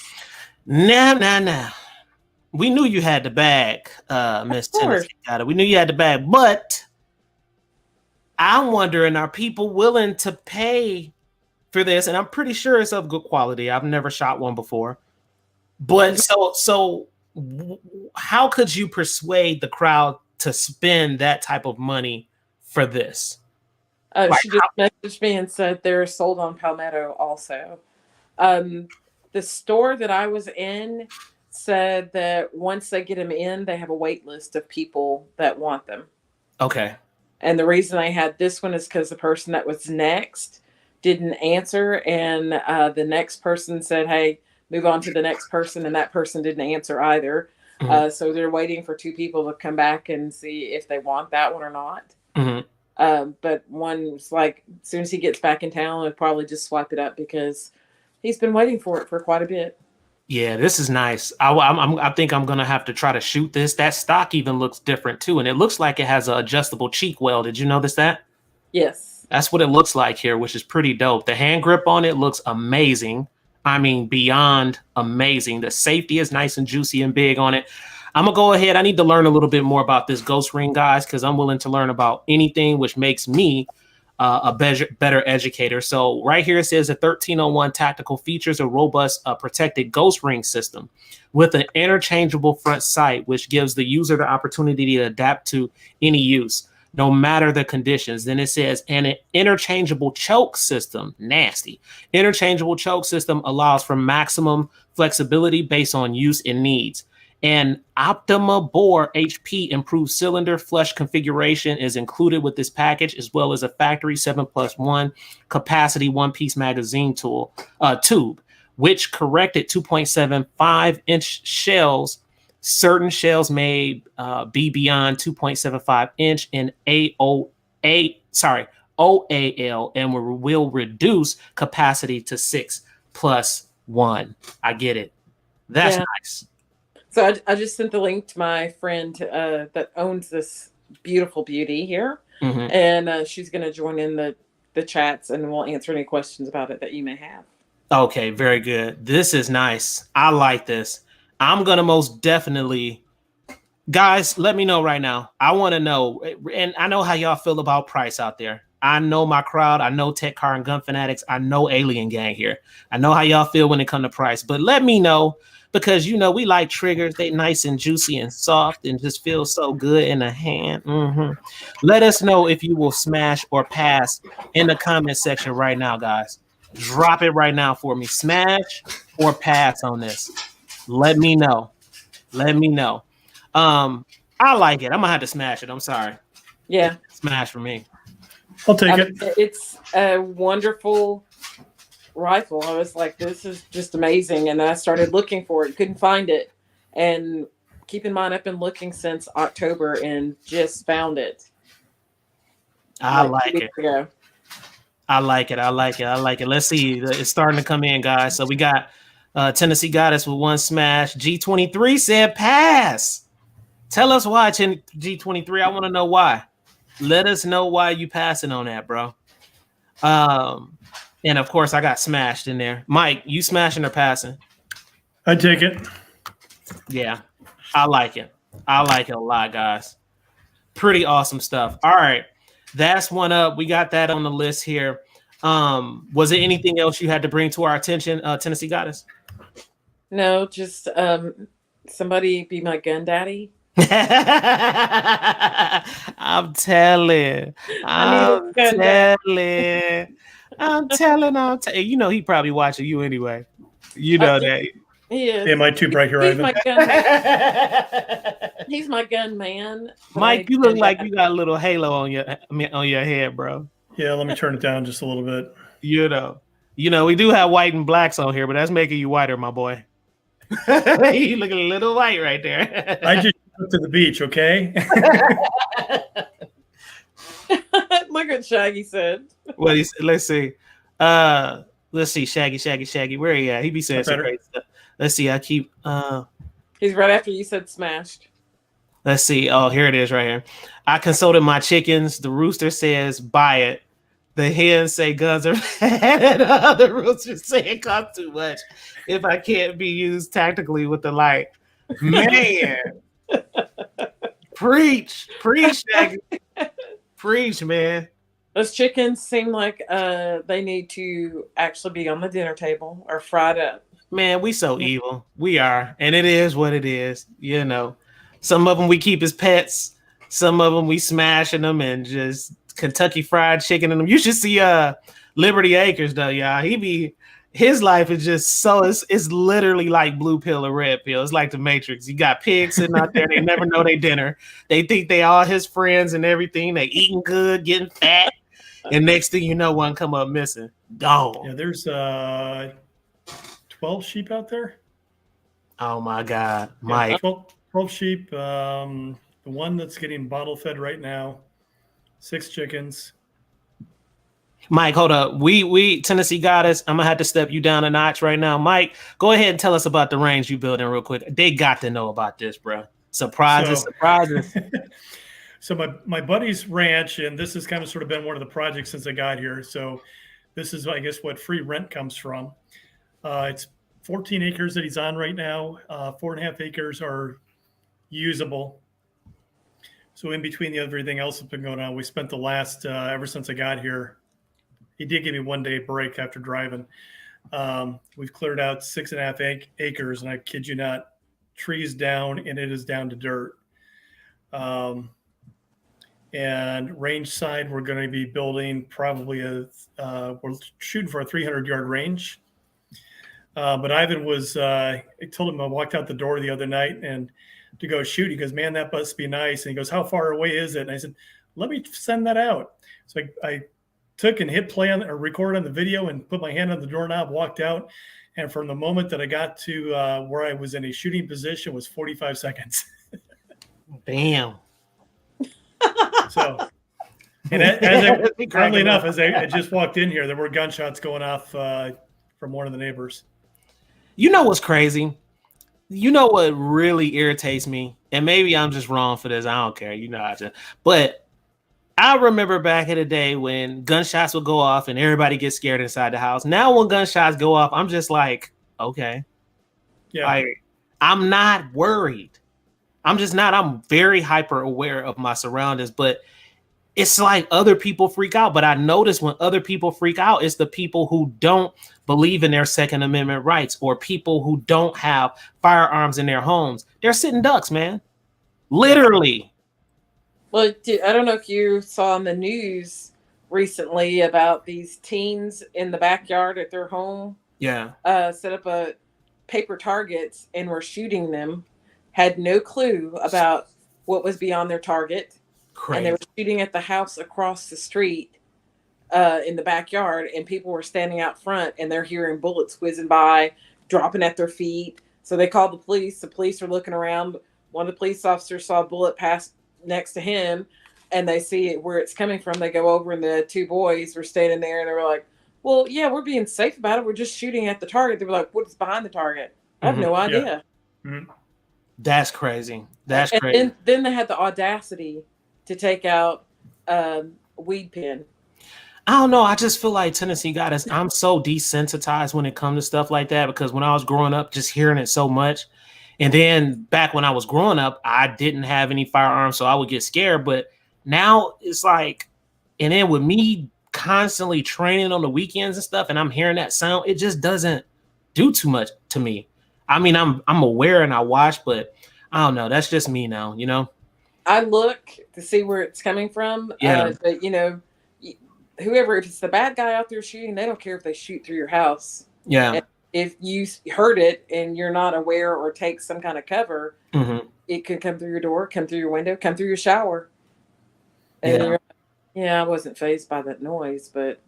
Now. We knew you had the bag, Miss Tennessee Goddess. We knew you had the bag, but I'm wondering, are people willing to pay for this? And I'm pretty sure it's of good quality. I've never shot one before. But so how could you persuade the crowd to spend that type of money for this? She just messaged me and said they're sold on Palmetto also. The store that I was in said that once they get them in, they have a wait list of people that want them. Okay. And the reason I had this one is because the person that was next didn't answer. And the next person said, hey, move on to the next person. And that person didn't answer either. Mm-hmm. So they're waiting for two people to come back and see if they want that one or not. Mm-hmm. But one was like, as soon as he gets back in town, I'll probably just swipe it up because he's been waiting for it for quite a bit. Yeah, this is nice. I think I'm going to have to try to shoot this. That stock even looks different, too. And it looks like it has an adjustable cheek well. Did you notice that? Yes. That's what it looks like here, which is pretty dope. The hand grip on it looks amazing. I mean, beyond amazing. The safety is nice and juicy and big on it. I'm going to go ahead. I need to learn a little bit more about this ghost ring, guys, because I'm willing to learn about anything which makes me a better educator. So right here it says the 1301 tactical features a robust protected ghost ring system with an interchangeable front sight, which gives the user the opportunity to adapt to any use, no matter the conditions. Then it says an interchangeable choke system, nasty. Interchangeable choke system allows for maximum flexibility based on use and needs. An Optima Bore HP improved cylinder flush configuration is included with this package, as well as a factory 7+1 capacity one-piece magazine tube, which corrected 2.75-inch shells. Certain shells may be beyond 2.75-inch in OAL and will reduce capacity to 6+1. I get it. That's nice. So I just sent the link to my friend that owns this beautiful beauty here. Mm-hmm. And she's going to join in the chats and we'll answer any questions about it that you may have. Okay, very good. This is nice. I like this. I'm going to most definitely... Guys, let me know right now. I want to know, and I know how y'all feel about price out there. I know my crowd. I know Tech Car and Gun Fanatics. I know Alien Gang here. I know how y'all feel when it comes to price. But let me know, because, we like triggers. They nice and juicy and soft and just feel so good in the hand. Mm-hmm. Let us know if you will smash or pass in the comment section right now, guys. Drop it right now for me. Smash or pass on this. Let me know. I like it. I'm going to have to smash it. I'm sorry. Yeah. Smash for me. I'll take it. It's a wonderful rifle. I was like, this is just amazing. And I started looking for it. Couldn't find it. And keep in mind, I've been looking since October and just found it. I like it. Let's see. It's starting to come in, guys. So we got Tennessee Goddess with one smash. G23 said pass. Tell us why, G23. I want to know why. Let us know why you passing on that, bro. And of course, I got smashed in there. Mike, you smashing or passing? I take it. Yeah, I like it. I like it a lot, guys. Pretty awesome stuff. All right, that's one up. We got that on the list here. Was there anything else you had to bring to our attention, Tennessee Goddess? No, just somebody be my gun daddy. I'm telling. I need a gun daddy. I'm telling. You know he probably watching you anyway. You know that. He is. Am I too bright here, He's Ivan? my gun man. He's my gun man. Mike, you look like you got a little halo on your head, bro. Yeah, let me turn it down just a little bit. You know, we do have white and blacks on here, but that's making you whiter, my boy. You looking a little white right there. I just went to the beach, okay? Look what Shaggy said. Well, let's see. Let's see, Shaggy. Where he at? He be saying some great stuff. Let's see. I keep. He's right after you said smashed. Let's see. Oh, here it is, right here. I consulted my chickens. The rooster says buy it. The hens say guns are bad. The other roosters say it costs too much. If I can't be used tactically with the light, man. Preach, Shaggy. Preach, man. Those chickens seem like they need to actually be on the dinner table or fried up. Man, we so evil. We are. And it is what it is. You know, some of them we keep as pets. Some of them we smashing them and just Kentucky Fried Chicken in them. You should see Liberty Acres though, y'all. His life is just so it's literally like blue pill or red pill. It's like the Matrix. You got pigs sitting out there. They never know their dinner. They think they all his friends and everything. They eating good, getting fat. And next thing you know, one come up missing. Gone. Yeah, there's 12 sheep out there. Oh my God, Mike. 12 sheep. The one that's getting bottle fed right now. 6 chickens. Mike, hold up. We Tennessee Goddess. I'm gonna have to step you down a notch right now. Mike, go ahead and tell us about the range you building real quick. They got to know about this, bro. Surprises. So my buddy's ranch, and this has kind of sort of been one of the projects since I got here. So this is, I guess, what free rent comes from. It's 14 acres that he's on right now. 4.5 acres are usable. So in between everything else that's been going on, we spent the last, ever since I got here, he did give me 1 day break after driving. We've cleared out 6.5 acres, and I kid you not, trees down, and it is down to dirt. And range side, we're going to be building probably we're shooting for a 300-yard range. But Ivan I told him I walked out the door the other night and to go shoot. He goes, man, that must be nice. And he goes, how far away is it? And I said, let me send that out. So I took and hit play on or record on the video and put my hand on the doorknob, walked out. And from the moment that I got to where I was in a shooting position was 45 seconds. Damn. So, and oddly enough, as I just walked in here, there were gunshots going off from one of the neighbors. You know what's crazy? You know what really irritates me? And maybe I'm just wrong for this. I don't care. You know, but I remember back in the day when gunshots would go off and everybody gets scared inside the house. Now when gunshots go off, I'm just like, okay. Yeah. I'm not worried. I'm just not. I'm very hyper aware of my surroundings, but it's like other people freak out. But I notice when other people freak out, it's the people who don't believe in their Second Amendment rights or people who don't have firearms in their homes. They're sitting ducks, man. Literally. Well, I don't know if you saw on the news recently about these teens in the backyard at their home. Yeah. Set up a paper targets and were shooting them. Had no clue about what was beyond their target. Crazy. And they were shooting at the house across the street in the backyard, and people were standing out front and they're hearing bullets whizzing by, dropping at their feet. So they called the police. The police are looking around. One of the police officers saw a bullet pass next to him, and they see where it's coming from. They go over, and the 2 boys were standing there, and they were like, well, yeah, we're being safe about it. We're just shooting at the target. They were like, what's behind the target? I have no idea. Yeah. Mm-hmm. That's crazy. That's crazy. And then they had the audacity to take out weed pen. I don't know. I just feel like Tennessee got us. I'm so desensitized when it comes to stuff like that because when I was growing up, just hearing it so much. And then back when I was growing up, I didn't have any firearms, so I would get scared. But now it's like, and then with me constantly training on the weekends and stuff, and I'm hearing that sound, it just doesn't do too much to me. I mean, I'm aware and I watch, but I don't know. That's just me now, you know? I look to see where it's coming from. Yeah. But you know, whoever, if it's the bad guy out there shooting, they don't care if they shoot through your house. Yeah. And if you heard it and you're not aware or take some kind of cover, it could come through your door, come through your window, come through your shower. And you're, yeah, I wasn't fazed by that noise, but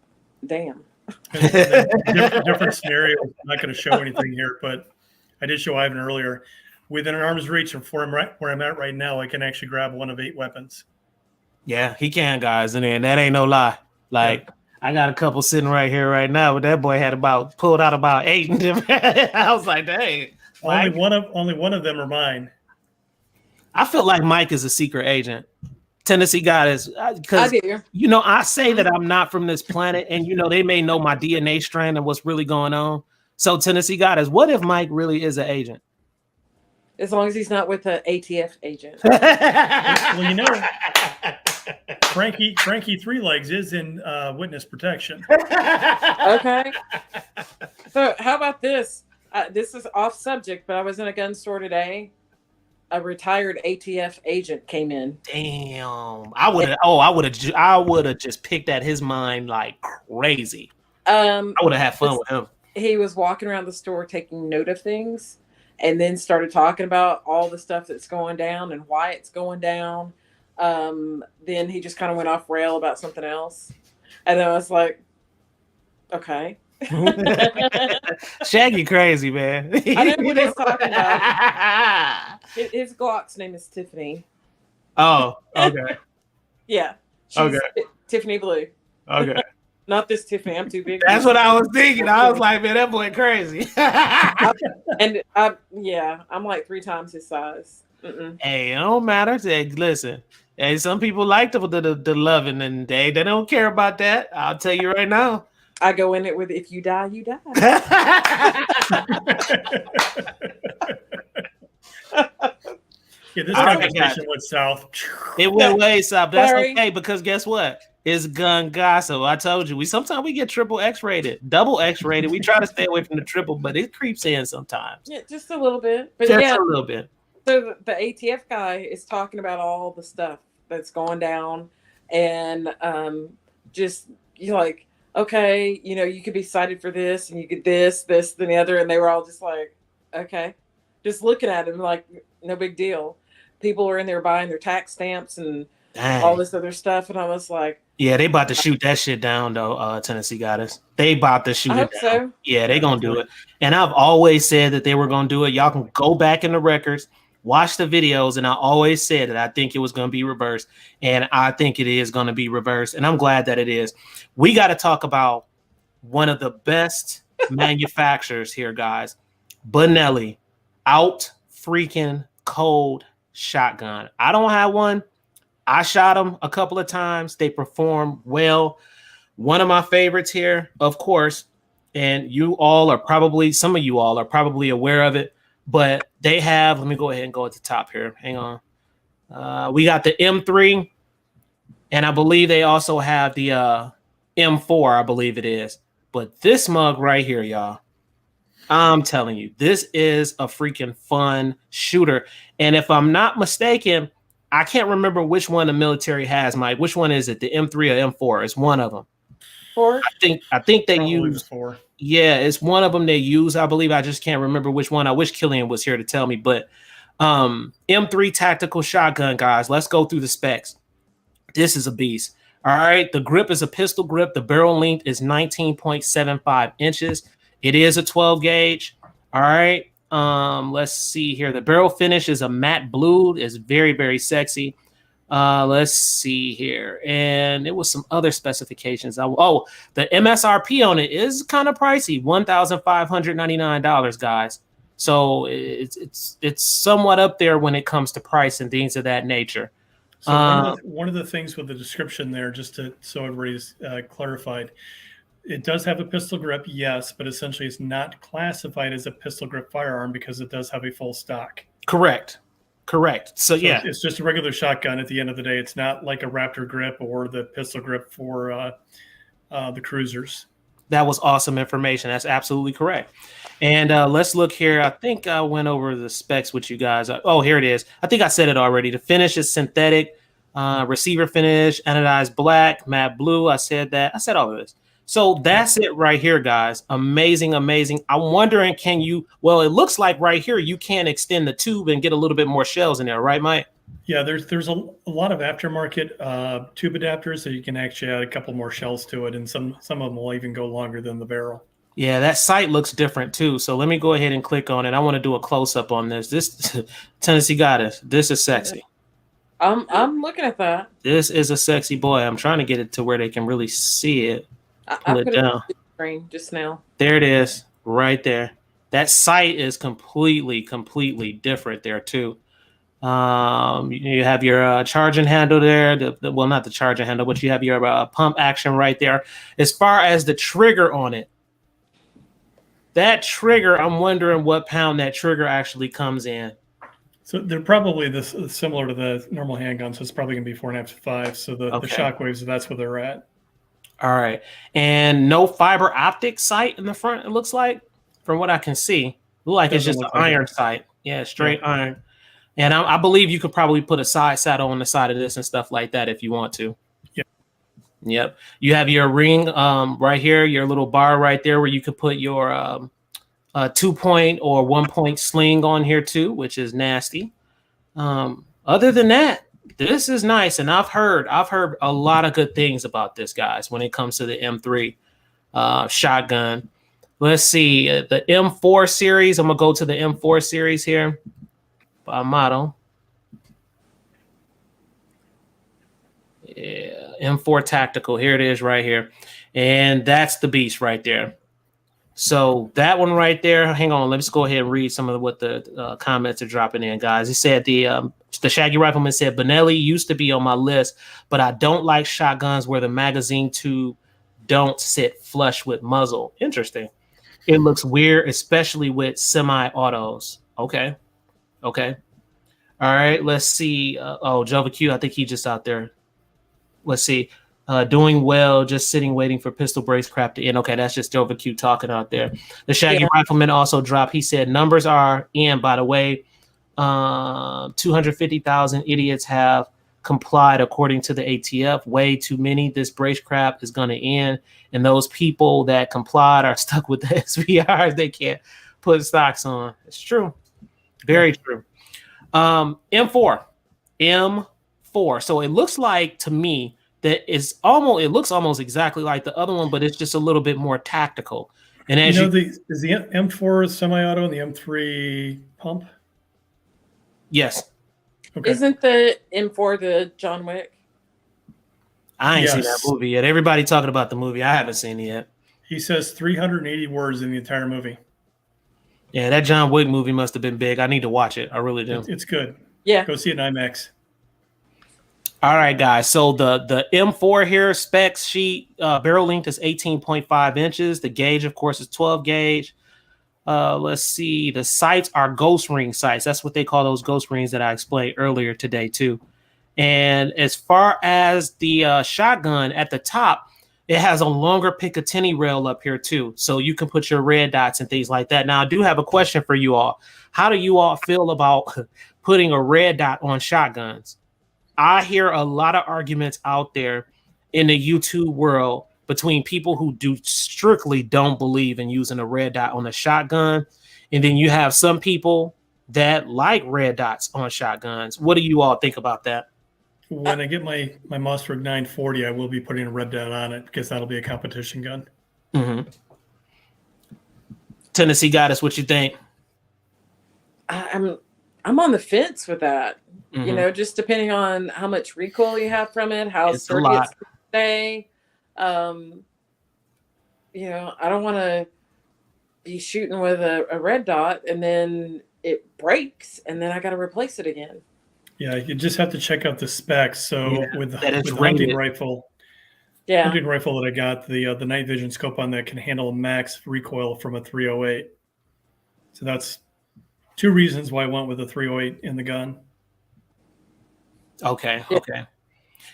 damn. Different scenarios. I'm not going to show anything here, but I did show Ivan earlier. Within an arm's reach of where I'm at right now, I can actually grab one of 8 weapons. Yeah, he can, guys. And then that ain't no lie. Like, I got a couple sitting right here right now, but that boy had pulled out about 8. I was like, dang. Only one of them are mine. I feel like Mike is a secret agent. Tennessee Goddess, because you know, I say that I'm not from this planet, and you know, they may know my DNA strand and what's really going on. So Tennessee Goddess, what if Mike really is an agent? As long as he's not with an ATF agent. Well, you know, Frankie Three Legs is in witness protection. Okay. So how about this? This is off subject, but I was in a gun store today. A retired ATF agent came in. Damn. I would have just picked at his mind like crazy. I would have had fun with him. He was walking around the store taking note of things, and then started talking about all the stuff that's going down and why it's going down. Then he just kind of went off rail about something else. And then I was like, okay. Shaggy crazy, man. I know what he's talking about. His Glock's name is Tiffany. Oh, okay. Yeah. She's Tiffany Blue. Okay. Not this Tiffany. I'm too big. That's what I was thinking. I was like, man, that boy crazy. And I'm like 3 times his size. Hey, it don't matter. Hey, listen, hey, some people like the loving, and they don't care about that. I'll tell you right now. I go in it with, if you die, you die. Yeah, this conversation went south. It went way south. That's okay, because guess what? It's gun gossip. I told you. Sometimes we get triple X rated, double X rated. We try to stay away from the triple, but it creeps in sometimes. Yeah, just a little bit. But just a little bit. So the ATF guy is talking about all the stuff that's going down, and just you're like, okay, you know, you could be cited for this, and you could this, then the other, and they were all just like, okay, just looking at him like no big deal. People are in there buying their tax stamps and all this other stuff, and I was like, yeah, they about to shoot that shit down though. Tennessee Goddess. They about to shoot it down. So. Yeah, they gonna do it. And I've always said that they were gonna do it. Y'all can go back in the records, watch the videos, and I always said that I think it was gonna be reversed, and I think it is gonna be reversed, and I'm glad that it is. We got to talk about one of the best manufacturers here, guys. Benelli, out freaking cold shotgun. I don't have one. I shot them a couple of times. They perform well. One of my favorites here, of course, and some of you all are probably aware of it, but they have, let me go ahead and go at the top here. Hang on. We got the M3, and I believe they also have the M4, I believe it is. But this mug right here, y'all, I'm telling you, this is a freaking fun shooter. And if I'm not mistaken, I can't remember which one the military has, Mike. Which one is it? The M3 or M4? It's one of them. 4? I think they use 4. Yeah, it's one of them they use. I believe. I just can't remember which one. I wish Killian was here to tell me. But M3 tactical shotgun, guys. Let's go through the specs. This is a beast. All right. The grip is a pistol grip. The barrel length is 19.75 inches. It is a 12 gauge. All right. Let's see here. The barrel finish is a matte blue. It's very, very sexy. Let's see here. And it was some other specifications. The MSRP on it is kind of pricey, $1,599, guys. So it's somewhat up there when it comes to price and things of that nature. So one of the things with the description there, so everybody's clarified, it does have a pistol grip, yes, but essentially it's not classified as a pistol grip firearm because it does have a full stock. Correct. So yeah, it's just a regular shotgun. At the end of the day, it's not like a Raptor grip or the pistol grip for the cruisers. That was awesome information. That's absolutely correct. And let's look here. I think I went over the specs with you guys. Oh, here it is. I think I said it already. The finish is synthetic, receiver finish, anodized black, matte blue. I said that. I said all of this. So that's it right here, guys. Amazing, amazing. I'm wondering, can you? Well, it looks like right here you can extend the tube and get a little bit more shells in there, right, Mike? Yeah, there's a lot of aftermarket tube adapters, so you can actually add a couple more shells to it, and some of them will even go longer than the barrel. Yeah, that sight looks different too. So let me go ahead and click on it. I want to do a close up on this. This Tennessee Goddess. This is sexy. I'm looking at that. This is a sexy boy. I'm trying to get it to where they can really see it. I Pull put it it on down. the screen just now. There it is, right there. That sight is completely different there too. You have your charging handle there. Well, not the charging handle, but you have your pump action right there. As far as the trigger on it, that trigger, I'm wondering what pound that trigger actually comes in. So they're probably this similar to the normal handgun, so it's probably going to be 4.5 to 5. So the shockwaves, that's where they're at. All right, and no fiber optic sight in the front. It looks like, from what I can see, look like it's just an iron sight. Yeah, straight iron. And I believe you could probably put a side saddle on the side of this and stuff like that if you want to. Yep. You have your ring right here, your little bar right there where you could put your 2-point or 1-point sling on here too, which is nasty. Other than that, this is nice, and I've heard a lot of good things about this, guys, when it comes to the M3 shotgun. Let's see, the M4 series. I'm gonna go to the M4 series here by model. Yeah, M4 Tactical. Here it is right here. And that's the beast right there. So that one right there, hang on, let's go ahead and read some of what the comments are dropping in, guys. He said the Shaggy Rifleman said, Benelli used to be on my list, but I don't like shotguns where the magazine tube don't sit flush with muzzle. Interesting. It looks weird, especially with semi-autos. Okay. All right, let's see. Jova Q, I think he just out there. Let's see. Doing well, just sitting, waiting for pistol brace crap to end. Okay, that's just Jova Q talking out there. The Shaggy Rifleman also dropped. He said, numbers are in, by the way. 250,000 idiots have complied according to the ATF. Way too many. This brace crap is going to end. And those people that complied are stuck with the SVRs. They can't put stocks on. It's true. Very true. M4. So it looks like to me that it looks almost exactly like the other one, but it's just a little bit more tactical. And as is the M4 semi-auto and the M3 pump? Yes. Okay. Isn't the M4 the John Wick? I ain't seen that movie yet. Everybody talking about the movie. I haven't seen it yet. He says 380 words in the entire movie. Yeah, that John Wick movie must have been big. I need to watch it. I really do. It's good. Yeah. Go see it in IMAX. All right, guys. So the M4 here specs sheet, barrel length is 18.5 inches. The gauge, of course, is 12 gauge. Let's see. The sights are ghost ring sights. That's what they call those ghost rings that I explained earlier today too. And as far as the shotgun at the top, it has a longer Picatinny rail up here too. So you can put your red dots and things like that. Now, I do have a question for you all. How do you all feel about putting a red dot on shotguns? I hear a lot of arguments out there in the YouTube world between people who strictly don't believe in using a red dot on a shotgun. And then you have some people that like red dots on shotguns. What do you all think about that? When I get my Mossberg 940, I will be putting a red dot on it because that'll be a competition gun. Mm-hmm. Tennessee Goddess, what you think? I'm on the fence with that. Mm-hmm. You know, just depending on how much recoil you have from it, how sturdy it's going to stay. You know, I don't want to be shooting with a red dot and then it breaks and then I got to replace it again. Yeah, you just have to check out the specs. So with the hunting rifle, hunting rifle that I got, the night vision scope on that can handle max recoil from a 308. So that's two reasons why I went with a 308 in the gun. Okay.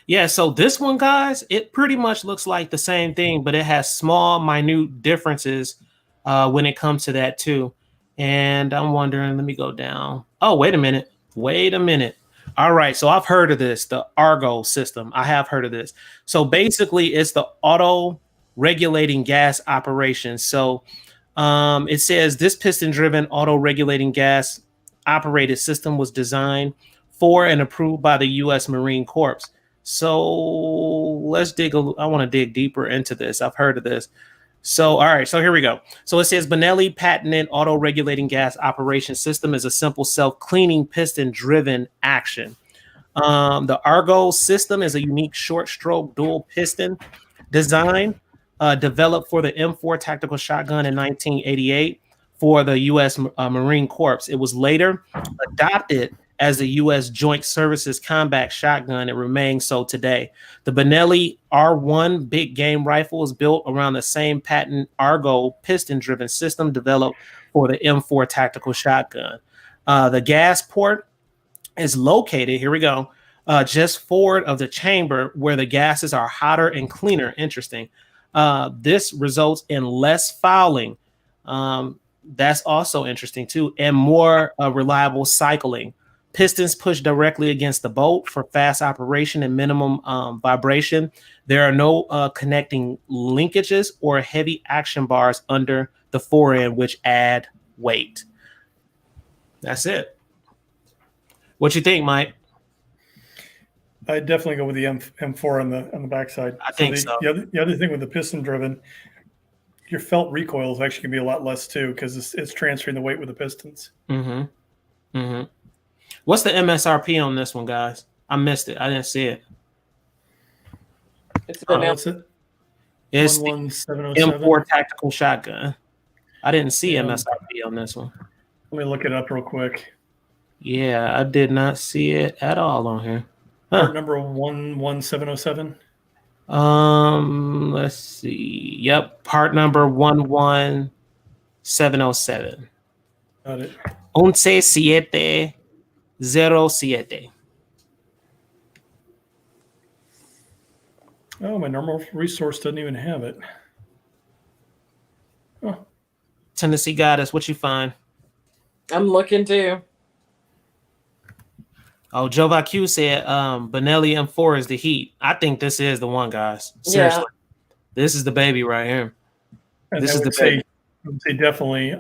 Yeah, so this one, guys, it pretty much looks like the same thing, but it has small, minute differences when it comes to that too. And I'm wondering, let me go down. Oh, wait a minute. Wait a minute. All right, so I've heard of this, the Argo system. I have heard of this. So basically, it's the auto regulating gas operation. So it says this piston-driven auto-regulating gas operated system was designed for and approved by the U.S. Marine Corps. So let's dig. I want to dig deeper into this. I've heard of this. So, all right. So here we go. So it says Benelli patented auto-regulating gas operation system is a simple self-cleaning piston-driven action. The Argo system is a unique short-stroke dual piston design developed for the M4 tactical shotgun in 1988 for the U.S. Marine Corps. It was later adopted as the U.S. Joint Services Combat Shotgun and remains so today. The Benelli R1 big game rifle is built around the same patent Argo piston-driven system developed for the M4 tactical shotgun. The gas port is located, here we go, just forward of the chamber where the gases are hotter and cleaner. Interesting. This results in less fouling. That's also interesting too, and more reliable cycling. Pistons push directly against the bolt for fast operation and minimum vibration. There are no connecting linkages or heavy action bars under the forend, which add weight. That's it. What you think, Mike? I definitely go with the M4 on the backside. I think so. The other thing with the piston driven, your felt recoil is actually going to be a lot less too because it's transferring the weight with the pistons. Mm-hmm. Mm-hmm. What's the MSRP on this one, guys? I missed it. I didn't see it. It's What's it? It's 11707. M4 tactical shotgun. I didn't see MSRP on this one. Let me look it up real quick. Yeah, I did not see it at all on here. Part number 11707. Let's see. Yep, part number 11707. Got it. 11707. Oh, my normal resource doesn't even have it. Oh. Tennessee Goddess, what you find? I'm looking too. Oh, Joe Q said Benelli M4 is the heat. I think this is the one, guys. Seriously. Yeah. This is the baby right here. And this is the baby. I would say definitely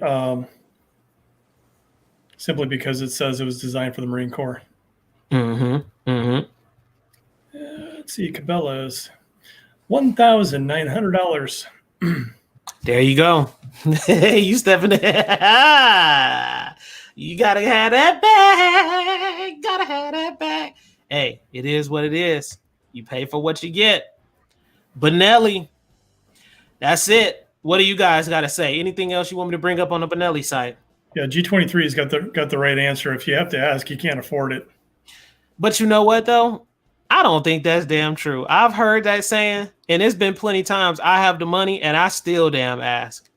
simply because it says it was designed for the Marine Corps. Mm-hmm. Mm-hmm. Let's see, Cabela's $1,900. There you go. You stepping in. You gotta have that bag. Gotta have that bag. Hey, it is what it is. You pay for what you get. Benelli. That's it. What do you guys got to say? Anything else you want me to bring up on the Benelli site? Yeah, G23 has got the right answer. If you have to ask, you can't afford it. But you know what though? I don't think that's damn true. I've heard that saying, and it's been plenty times. I have the money, and I still damn ask.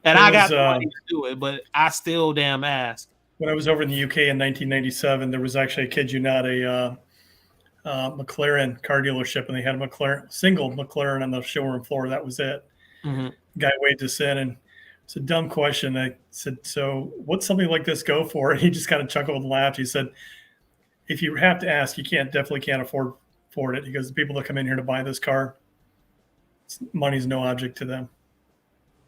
And I got the money to do it, but I still damn ask. When I was over in the UK in 1997, there was actually, I kid you not, a McLaren car dealership, and they had a single McLaren on the showroom floor. That was it. Mm-hmm. Guy waved us in, and it's a dumb question. I said, "So, what's something like this go for?" And he just kind of chuckled and laughed. He said, "If you have to ask, you definitely can't afford it because the people that come in here to buy this car, money's no object to them."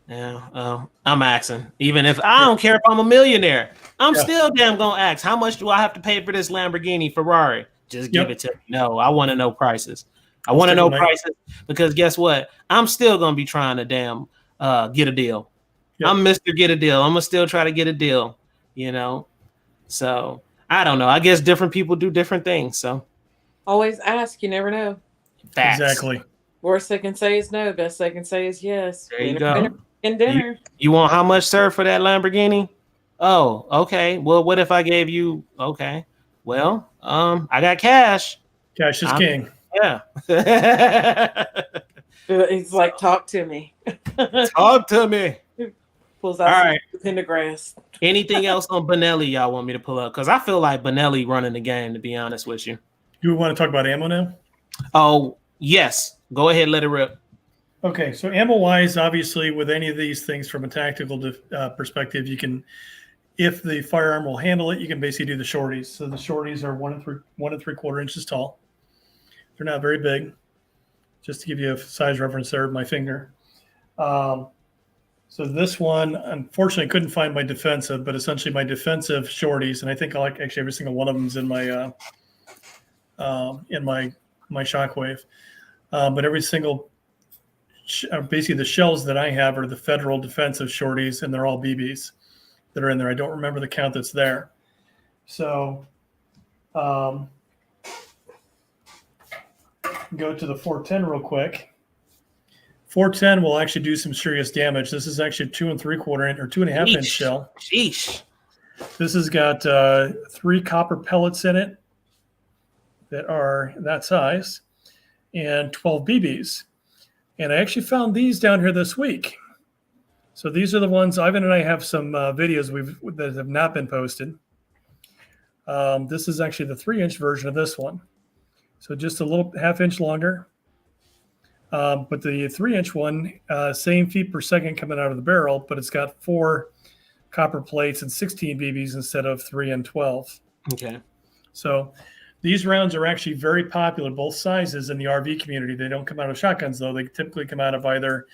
Yeah, I'm asking. Even if I don't care if I'm a millionaire, I'm still damn gonna ask. How much do I have to pay for this Lamborghini Ferrari? Just give it to me. No, I want to know prices. I want to know prices because guess what? I'm still gonna be trying to damn get a deal. Yep. I'm Mr. Get a Deal. I'm gonna still try to get a deal. You know, so I don't know. I guess different people do different things. So always ask. You never know. Facts. Exactly. Worst they can say is no. Best they can say is yes. There you go. Dinner. You want how much, sir, for that Lamborghini? Oh, okay. Well, what if I gave you? Okay. Well, I got cash. Cash is king. Yeah. He's like, talk to me. Talk to me. Pulls out in the grass. Anything else on Benelli y'all want me to pull up? Because I feel like Benelli running the game, to be honest with you. Do we want to talk about ammo now? Oh, yes. Go ahead, let it rip. Okay, so ammo-wise, obviously, with any of these things from a tactical perspective, you can, if the firearm will handle it, you can basically do the shorties. So the shorties are 1 and 3/4 inches tall. They're not very big. Just to give you a size reference there, my finger. So this one, unfortunately, couldn't find my defensive, but essentially my defensive shorties, and I think I like actually every single one of them is in my shockwave. But every single, basically the shells that I have are the federal defensive shorties, and they're all BBs that are in there. I don't remember the count that's there. So go to the 410 real quick. 410 will actually do some serious damage. This is actually a 2 3/4 inch or 2.5 inch shell. Sheesh. This has got 3 copper pellets in it that are that size and 12 BBs. And I actually found these down here this week. So these are the ones. Ivan and I have some videos that have not been posted. This is actually the 3-inch version of this one. So just a little ½ inch longer. But the 3-inch one, same feet per second coming out of the barrel, but it's got 4 copper plates and 16 BBs instead of 3 and 12. Okay. So these rounds are actually very popular, both sizes in the RV community. They don't come out of shotguns, though. They typically come out of either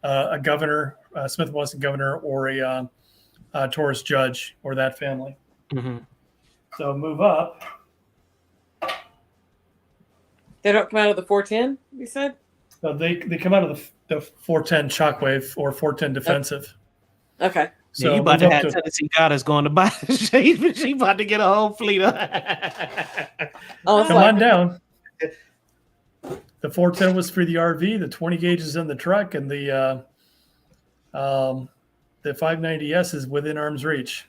a governor, Smith & Wesson governor, or a Taurus judge, or that family. Mm-hmm. So move up. They don't come out of the 410, you said? They come out of the 410 shockwave or 410 defensive. Okay. So yeah, you about to have Tennessee Goddess going to buy. She about to get a whole fleet of. Come on down. The 410 was for the RV. The 20 gauge is in the truck, and the 590S is within arm's reach.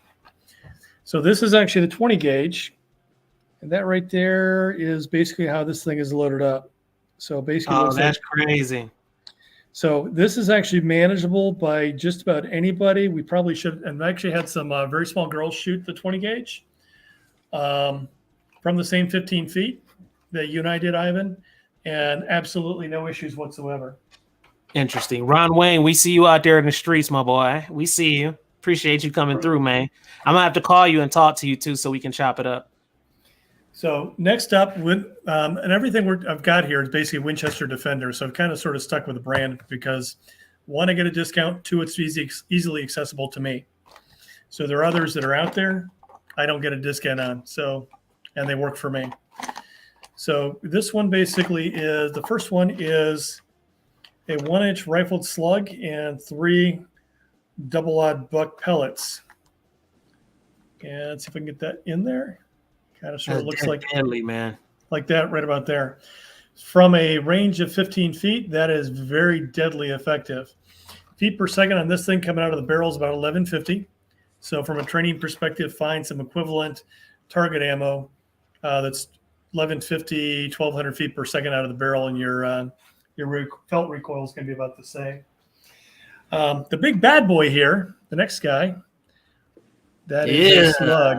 So this is actually the 20 gauge, and that right there is basically how this thing is loaded up. So basically, that's crazy. So this is actually manageable by just about anybody. We probably should, and I actually had some very small girls shoot the 20 gauge from the same 15 feet that you and I did, Ivan, and absolutely no issues whatsoever. Interesting. Ron Wayne, we see you out there in the streets, my boy. We see you. Appreciate you coming through, man. I'm gonna have to call you and talk to you too, so we can chop it up. So next up, and everything I've got here is basically Winchester Defender. So I've kind of sort of stuck with the brand because 1, I get a discount. 2, it's easily accessible to me. So there are others that are out there I don't get a discount on. So, and they work for me. So this one basically is, the first one is a 1-inch rifled slug and 3 double-aught buck pellets. And let's see if I can get that in there. Kind of sort of looks like deadly, man. Like that, right about there. From a range of 15 feet, that is very deadly effective. Feet per second on this thing coming out of the barrel is about 1150. So from a training perspective, find some equivalent target ammo that's 1150, 1200 feet per second out of the barrel, and your felt recoil is going to be about the same. The big bad boy here, the next guy, that is a slug.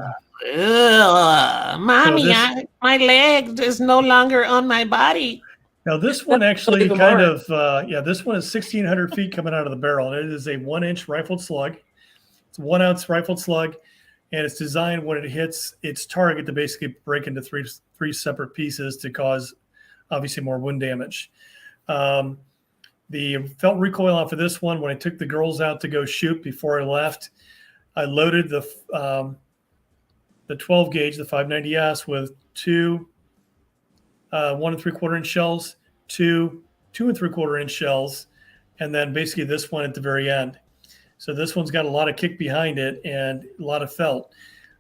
Mommy, my leg is no longer on my body. Now this one actually this one is 1,600 feet coming out of the barrel. And it is a 1-inch rifled slug. It's a 1-ounce rifled slug, and it's designed when it hits its target to basically break into three separate pieces to cause obviously more wound damage. The felt recoil off of this one, when I took the girls out to go shoot before I left, I loaded the 12 gauge, the 590S, with 2 1 3/4 inch shells, 2 2 3/4 inch shells, and then basically this one at the very end. So this one's got a lot of kick behind it and a lot of felt.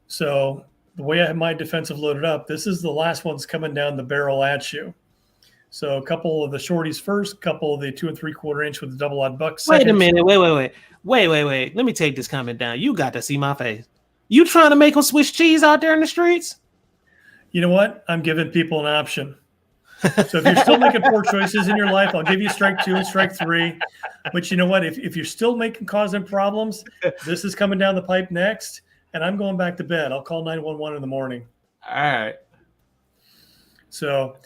So the way I have my defensive loaded up, this is the last one's coming down the barrel at you. So a couple of the shorties first, a couple of the 2 3/4 inch with the double-aught buck second. Wait a minute, wait. Let me take this comment down. You got to see my face. You trying to make them Swiss cheese out there in the streets? You know what? I'm giving people an option. So if you're still making poor choices in your life, I'll give you strike 2 and strike 3. But you know what? If you're still causing problems, this is coming down the pipe next, and I'm going back to bed. I'll call 911 in the morning. All right. So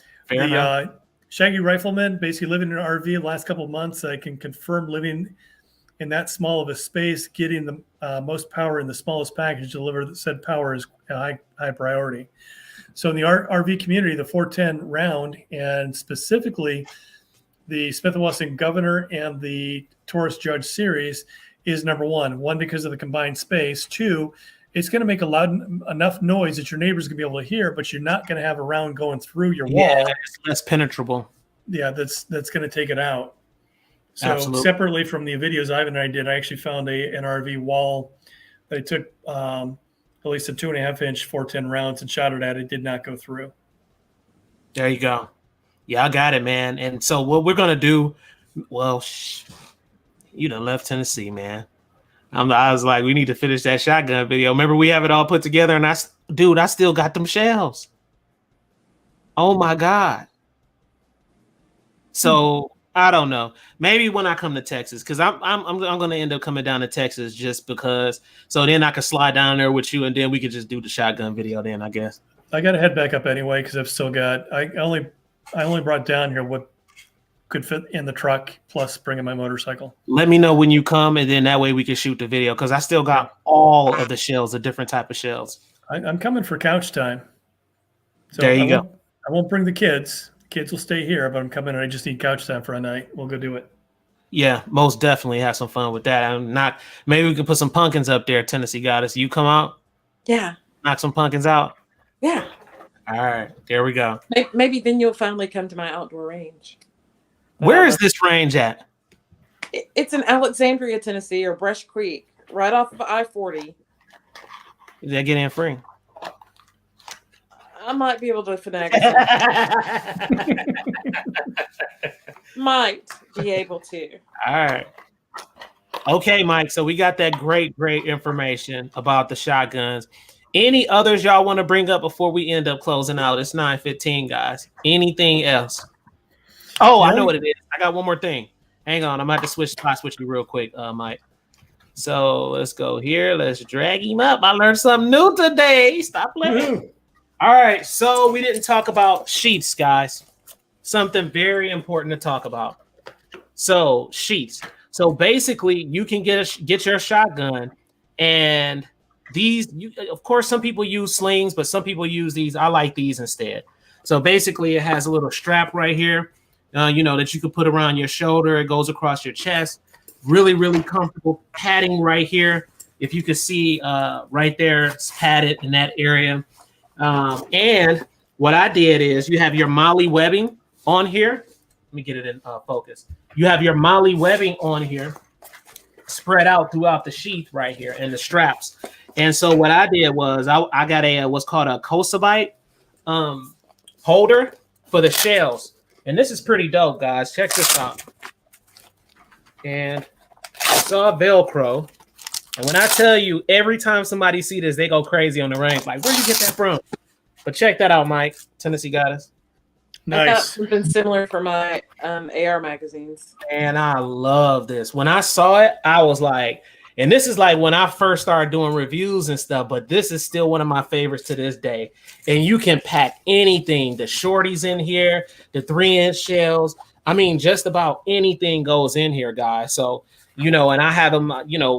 Shaggy Rifleman, basically living in an RV the last couple of months. I can confirm living in that small of a space, getting the most power in the smallest package delivered. Said power is a high priority. So in the RV community, the 410 round, and specifically the Smith & Wesson Governor and the Taurus Judge series is number one. One, because of the combined space. Two, it's going to make enough noise that your neighbors can be able to hear, but you're not going to have a round going through your wall. Yeah, it's less penetrable. Yeah, that's going to take it out. So Absolutely. Separately from the videos Ivan and I did, I actually found an RV wall that I took at least a 2.5-inch 410 rounds and shot it at. It did not go through. There you go. Yeah, I got it, man. And so what we're going to do, well, you done left Tennessee, man. I was like, we need to finish that shotgun video. Remember, we have it all put together, and I still got them shells. Oh my God. So I don't know. Maybe when I come to Texas, because I'm going to end up coming down to Texas just because. So then I can slide down there with you, and then we could just do the shotgun video. Then I guess I got to head back up anyway because I've still got. I only brought down here what could fit in the truck, plus bringing my motorcycle. Let me know when you come, and then that way we can shoot the video because I still got all of the shells, the different type of shells. I'm coming for couch time. So there you go. I won't bring the kids. Kids will stay here, but I'm coming and I just need couch time for a night. We'll go do it. Yeah, most definitely have some fun with that. Maybe we can put some pumpkins up there. Tennessee Goddess, you come out? Yeah. Knock some pumpkins out? Yeah. All right, there we go. Maybe then you'll finally come to my outdoor range. Where is this range at? It's in Alexandria, Tennessee, or Brush Creek, right off of I-40. Did I get in free? I might be able to finagle. Might be able to. All right. Okay, Mike. So we got that great information about the shotguns. Any others y'all want to bring up before we end up closing out? It's 9:15, guys. Anything else? Oh, I know what it is. I got one more thing. Hang on. I'm going to have to switch you real quick, Mike. So let's go here. Let's drag him up. I learned something new today. Stop playing. All right, so we didn't talk about sheaths, guys. Something very important to talk about. So sheaths. So basically, you can get your shotgun, and these. Of course, some people use slings, but some people use these. I like these instead. So basically, it has a little strap right here, that you can put around your shoulder. It goes across your chest. Really comfortable padding right here. If you can see right there, it's padded in that area. And what I did is you have your molly webbing on here. Let me get it in focus. You have your molly webbing on here spread out throughout the sheath right here and the straps. And so what I did was I got a what's called a Kosabite holder for the shells. And this is pretty dope, guys. Check this out. And I saw Velcro. And when I tell you, every time somebody see this, they go crazy on the rank. Like, where'd you get that from? But check that out, Mike. Tennessee Goddess. Nice. I got something similar for my AR magazines. And I love this. When I saw it, I was like, and this is like when I first started doing reviews and stuff, but this is still one of my favorites to this day. And you can pack anything. The shorties in here, the 3-inch shells. I mean, just about anything goes in here, guys. So, and I have them,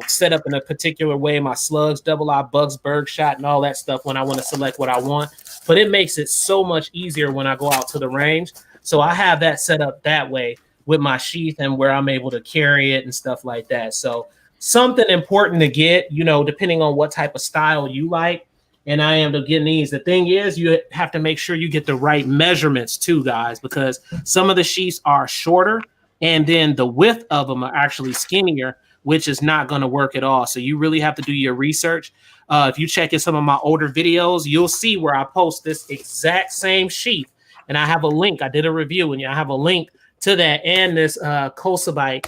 set up in a particular way. My slugs, double eye, bugs, bird shot, and all that stuff when I want to select what I want. But it makes it so much easier when I go out to the range. So I have that set up that way with my sheath and where I'm able to carry it and stuff like that. So something important to get, depending on what type of style you like. And I am getting these. The thing is, you have to make sure you get the right measurements too, guys, because some of the sheaths are shorter and then the width of them are actually skinnier, which is not going to work at all. So you really have to do your research. If you check in some of my older videos, you'll see where I post this exact same sheath. And I have a link. I did a review, and I have a link to that and this Kosabite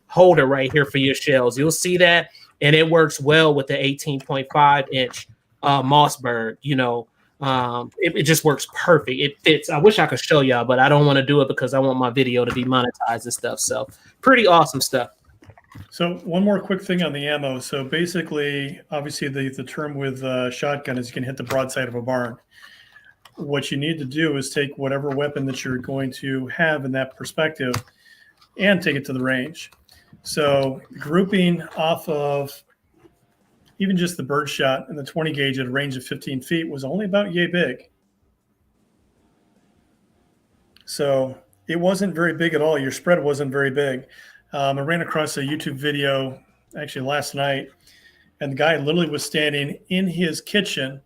holder right here for your shells. You'll see that, and it works well with the 18.5-inch Mossberg. It just works perfect. It fits. I wish I could show y'all, but I don't want to do it because I want my video to be monetized and stuff. So pretty awesome stuff. So one more quick thing on the ammo. So basically, obviously the term with shotgun is you can hit the broadside of a barn. what you need to do is take whatever weapon that you're going to have in that perspective and take it to the range. So grouping off of even just the bird shot and the 20 gauge at a range of 15 feet was only about yay big. So it wasn't very big at all. Your spread wasn't very big. I ran across a YouTube video actually last night, and the guy literally was standing in his kitchen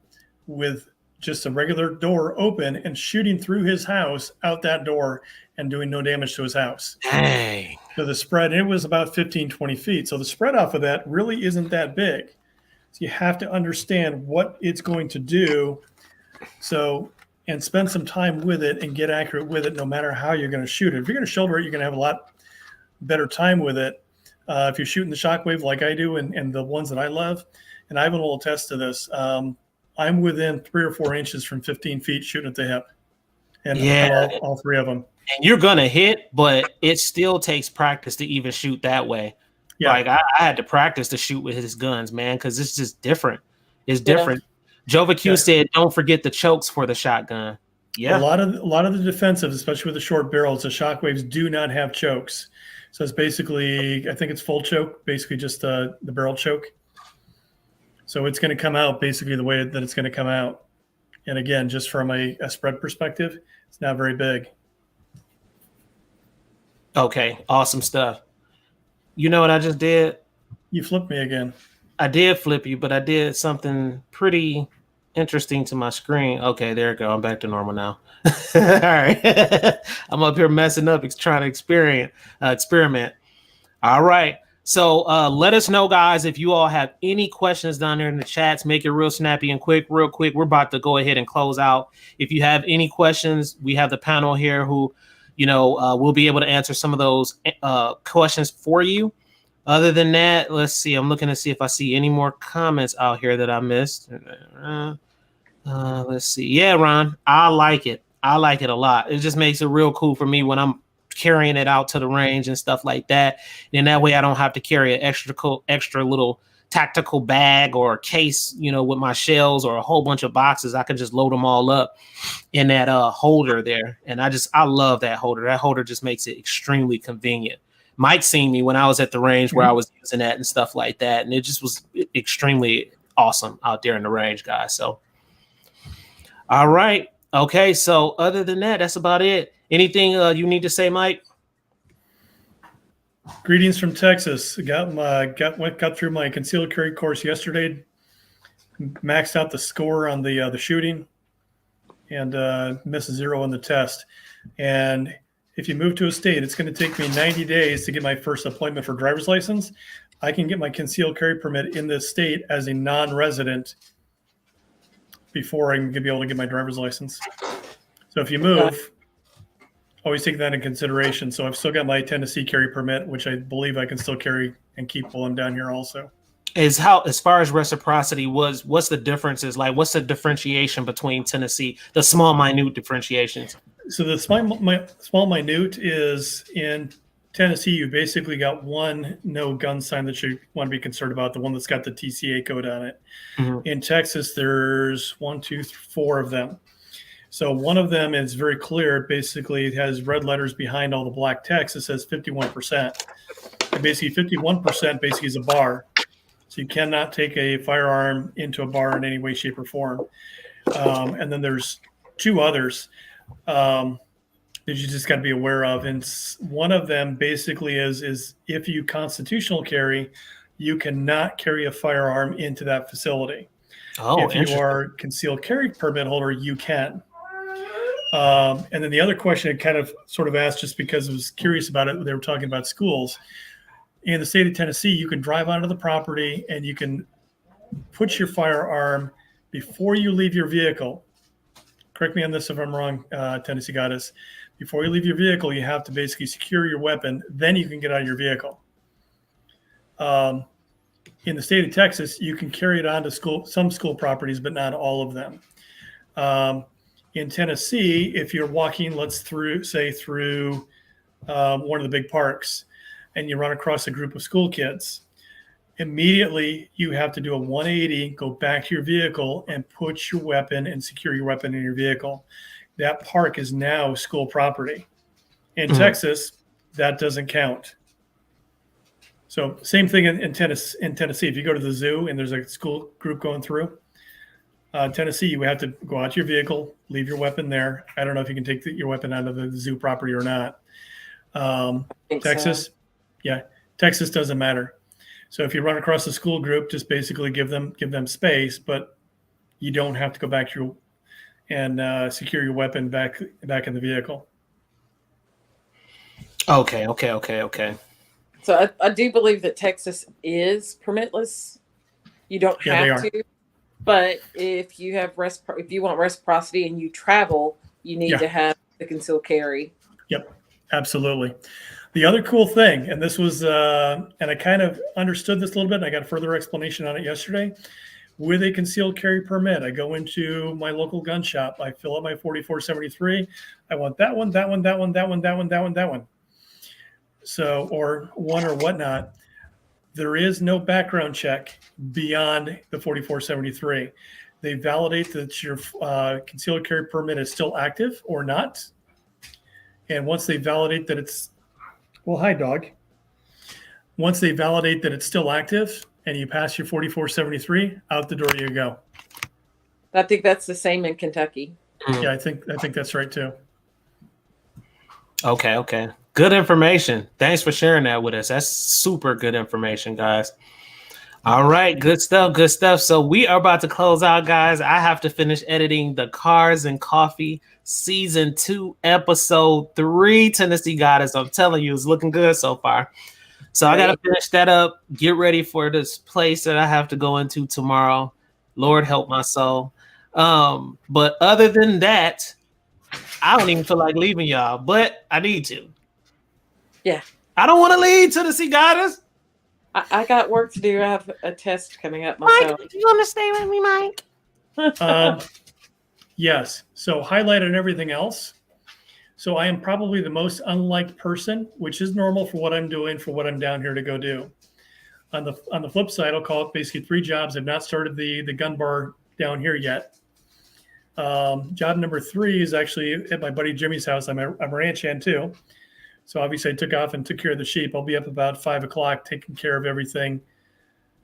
with just a regular door open and shooting through his house out that door and doing no damage to his house. Dang. So the spread, it was about 15, 20 feet. So the spread off of that really isn't that big. So you have to understand what it's going to do. So, and spend some time with it and get accurate with it, no matter how you're going to shoot it. If you're going to shoulder it, you're going to have a lot better time with it. If you're shooting the shockwave like I do and the ones that I love, and Ivan will attest to this, I'm within 3 or 4 inches from 15 feet shooting at the hip. And Yeah. all 3 of them. And you're going to hit, but it still takes practice to even shoot that way. Yeah. Like I had to practice to shoot with his guns, man, because it's just different. It's different. Jova Q said, "Don't forget the chokes for the shotgun." Yeah, a lot of the defensive, especially with the short barrels, the shockwaves do not have chokes. So it's basically, I think it's full choke, basically just the barrel choke. So it's going to come out basically the way that it's going to come out. And again, just from a spread perspective, it's not very big. Okay, awesome stuff. You know what I just did? You flipped me again. I did flip you, but I did something pretty interesting to my screen. Okay, there we go. I'm back to normal now. All right. I'm up here messing up, trying to experiment. All right. So let us know, guys, if you all have any questions down there in the chats. Make it real snappy and quick, real quick. We're about to go ahead and close out. If you have any questions, we have the panel here who, will be able to answer some of those questions for you. Other than that, let's see. I'm looking to see if I see any more comments out here that I missed. Let's see. Yeah, Ron, I like it. I like it a lot. It just makes it real cool for me when I'm carrying it out to the range and stuff like that. And that way I don't have to carry an extra little tactical bag or case, with my shells or a whole bunch of boxes. I can just load them all up in that holder there. And I love that holder. That holder just makes it extremely convenient. Mike seen me when I was at the range where I was using that and stuff like that. And it just was extremely awesome out there in the range, guys. So, all right. Okay. So other than that, that's about it. Anything you need to say, Mike? Greetings from Texas. Got through my concealed carry course yesterday. Maxed out the score on the shooting and missed a 0 on the test. And if you move to a state, it's going to take me 90 days to get my first appointment for driver's license. I can get my concealed carry permit in this state as a non-resident before I'm going to be able to get my driver's license. So if you move, always take that in consideration. So I've still got my Tennessee carry permit, which I believe I can still carry and keep while I'm down here also. As far as reciprocity what's the differences? Like, what's the differentiation between Tennessee, the small, minute differentiations? So the small minute is in Tennessee, you basically got one no gun sign that you want to be concerned about, the one that's got the TCA code on it. Mm-hmm. In Texas, there's 1, 2, 3, 4 of them. So one of them is very clear. Basically, it has red letters behind all the black text. It says 51%. And basically 51% basically is a bar. So you cannot take a firearm into a bar in any way, shape, or form. And then there's 2 others that you just got to be aware of. And one of them basically is if you constitutional carry, you cannot carry a firearm into that facility. Oh, if you are concealed carry permit holder, you can. And then the other question I kind of sort of asked just because I was curious about it. They were talking about schools. In the state of Tennessee, you can drive onto the property and you can put your firearm before you leave your vehicle. Correct me on this if I'm wrong, Tennessee Goddess. Before you leave your vehicle, you have to basically secure your weapon. Then you can get out of your vehicle. In the state of Texas, you can carry it onto some school properties, but not all of them. In Tennessee, if you're walking, through one of the big parks, and you run across a group of school kids, immediately you have to do a 180, go back to your vehicle and put your weapon and secure your weapon in your vehicle. That park is now school property. In Texas, that doesn't count. So same thing in Tennessee. If you go to the zoo and there's a school group going through, Tennessee, you have to go out to your vehicle, leave your weapon there. I don't know if you can take your weapon out of the zoo property or not. Texas, yeah, Texas doesn't matter. So if you run across a school group, just basically give them space, but you don't have to go back to and secure your weapon back in the vehicle. Okay. So I do believe that Texas is permitless. You don't have to, but if you have if you want reciprocity and you travel, you need to have the concealed carry. Yep, absolutely. The other cool thing, and this was, and I kind of understood this a little bit, and I got a further explanation on it yesterday. With a concealed carry permit, I go into my local gun shop. I fill out my 4473. I want that one, that one, that one, that one, that one, that one, that one. So, or one or whatnot. There is no background check beyond the 4473. They validate that your concealed carry permit is still active or not. And once they validate that it's, well, hi, dog. Once they validate that it's still active and you pass your 4473, out the door you go. I think that's the same in Kentucky. Yeah, I think that's right too. Okay. Good information. Thanks for sharing that with us. That's super good information, guys. All right, good stuff. So we are about to close out, guys. I have to finish editing the Cars and Coffee Season 2, Episode 3. Tennessee Goddess, I'm telling you, it's looking good so far. So I got to finish that up, get ready for this place that I have to go into tomorrow. Lord help my soul. But other than that, I don't even feel like leaving y'all, but I need to. Yeah. I don't want to leave Tennessee Goddess. I got work to do. I have a test coming up myself. Mike, do you want to stay with me, Mike? Yes. So highlight on everything else. So I am probably the most unliked person, which is normal for what I'm doing, for what I'm down here to go do. On the flip side, I'll call it basically 3 jobs. I've not started the gun bar down here yet. Job number 3 is actually at my buddy Jimmy's house. I'm a ranch hand too. So obviously I took off and took care of the sheep. I'll be up about 5 o'clock taking care of everything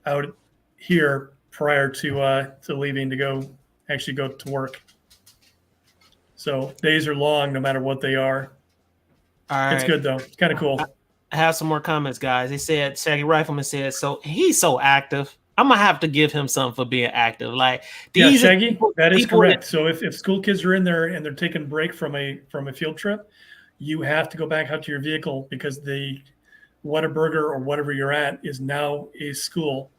out here prior to leaving to go to work. So days are long no matter what they are. All right. It's good though. It's kind of cool. I have some more comments, guys. They said, Shaggy Rifleman said, so he's so active. I'm going to have to give him something for being active. Like, these Shaggy, that is correct. So if school kids are in there and they're taking a break from a field trip, you have to go back out to your vehicle because the Whataburger or whatever you're at is now a school.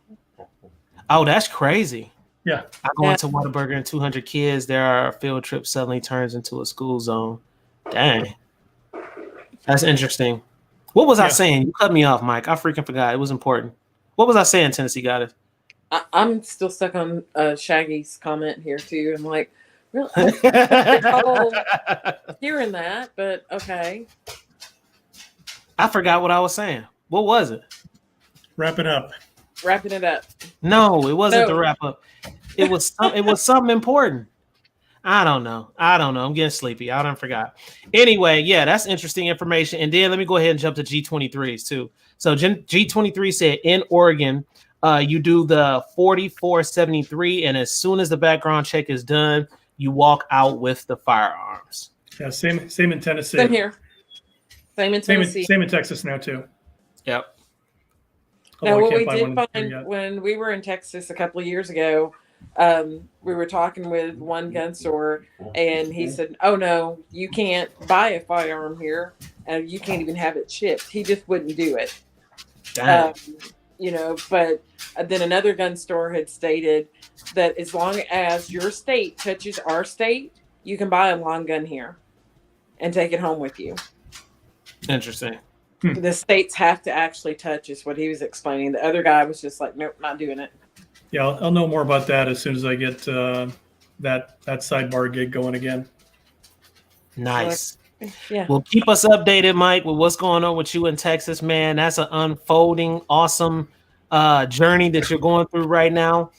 Oh, that's crazy. Yeah. I go into Whataburger and 200 kids, their field trip suddenly turns into a school zone. Dang. That's interesting. What was I saying? You cut me off, Mike. I freaking forgot. It was important. What was I saying, Tennessee Goddess? I'm still stuck on Shaggy's comment here, too. I'm like, really? Hearing that, but okay. I forgot what I was saying. What was it? Wrapping it up. No, it wasn't the wrap up. It was something important. I don't know. I'm getting sleepy. I don't forgot. Anyway, yeah, that's interesting information. And then let me go ahead and jump to G23s too. So G23 said in Oregon, you do the 4473, and as soon as the background check is done, you walk out with the firearms. Yeah, same in Tennessee. Same here. Same in Tennessee. Same in Texas now too. Yep. Now, what we did find when we were in Texas a couple of years ago, we were talking with one gun store, and he said, "Oh no, you can't buy a firearm here, and you can't even have it shipped." He just wouldn't do it. But then another gun store had stated that as long as your state touches our state, you can buy a long gun here and take it home with you. Interesting. The states have to actually touch, is what he was explaining. The other guy was just like, nope, not doing it. Yeah, I'll know more about that as soon as I get that sidebar gig going again. Nice. Yeah. Well, keep us updated, Mike, with what's going on with you in Texas, man. That's an unfolding, awesome journey that you're going through right now.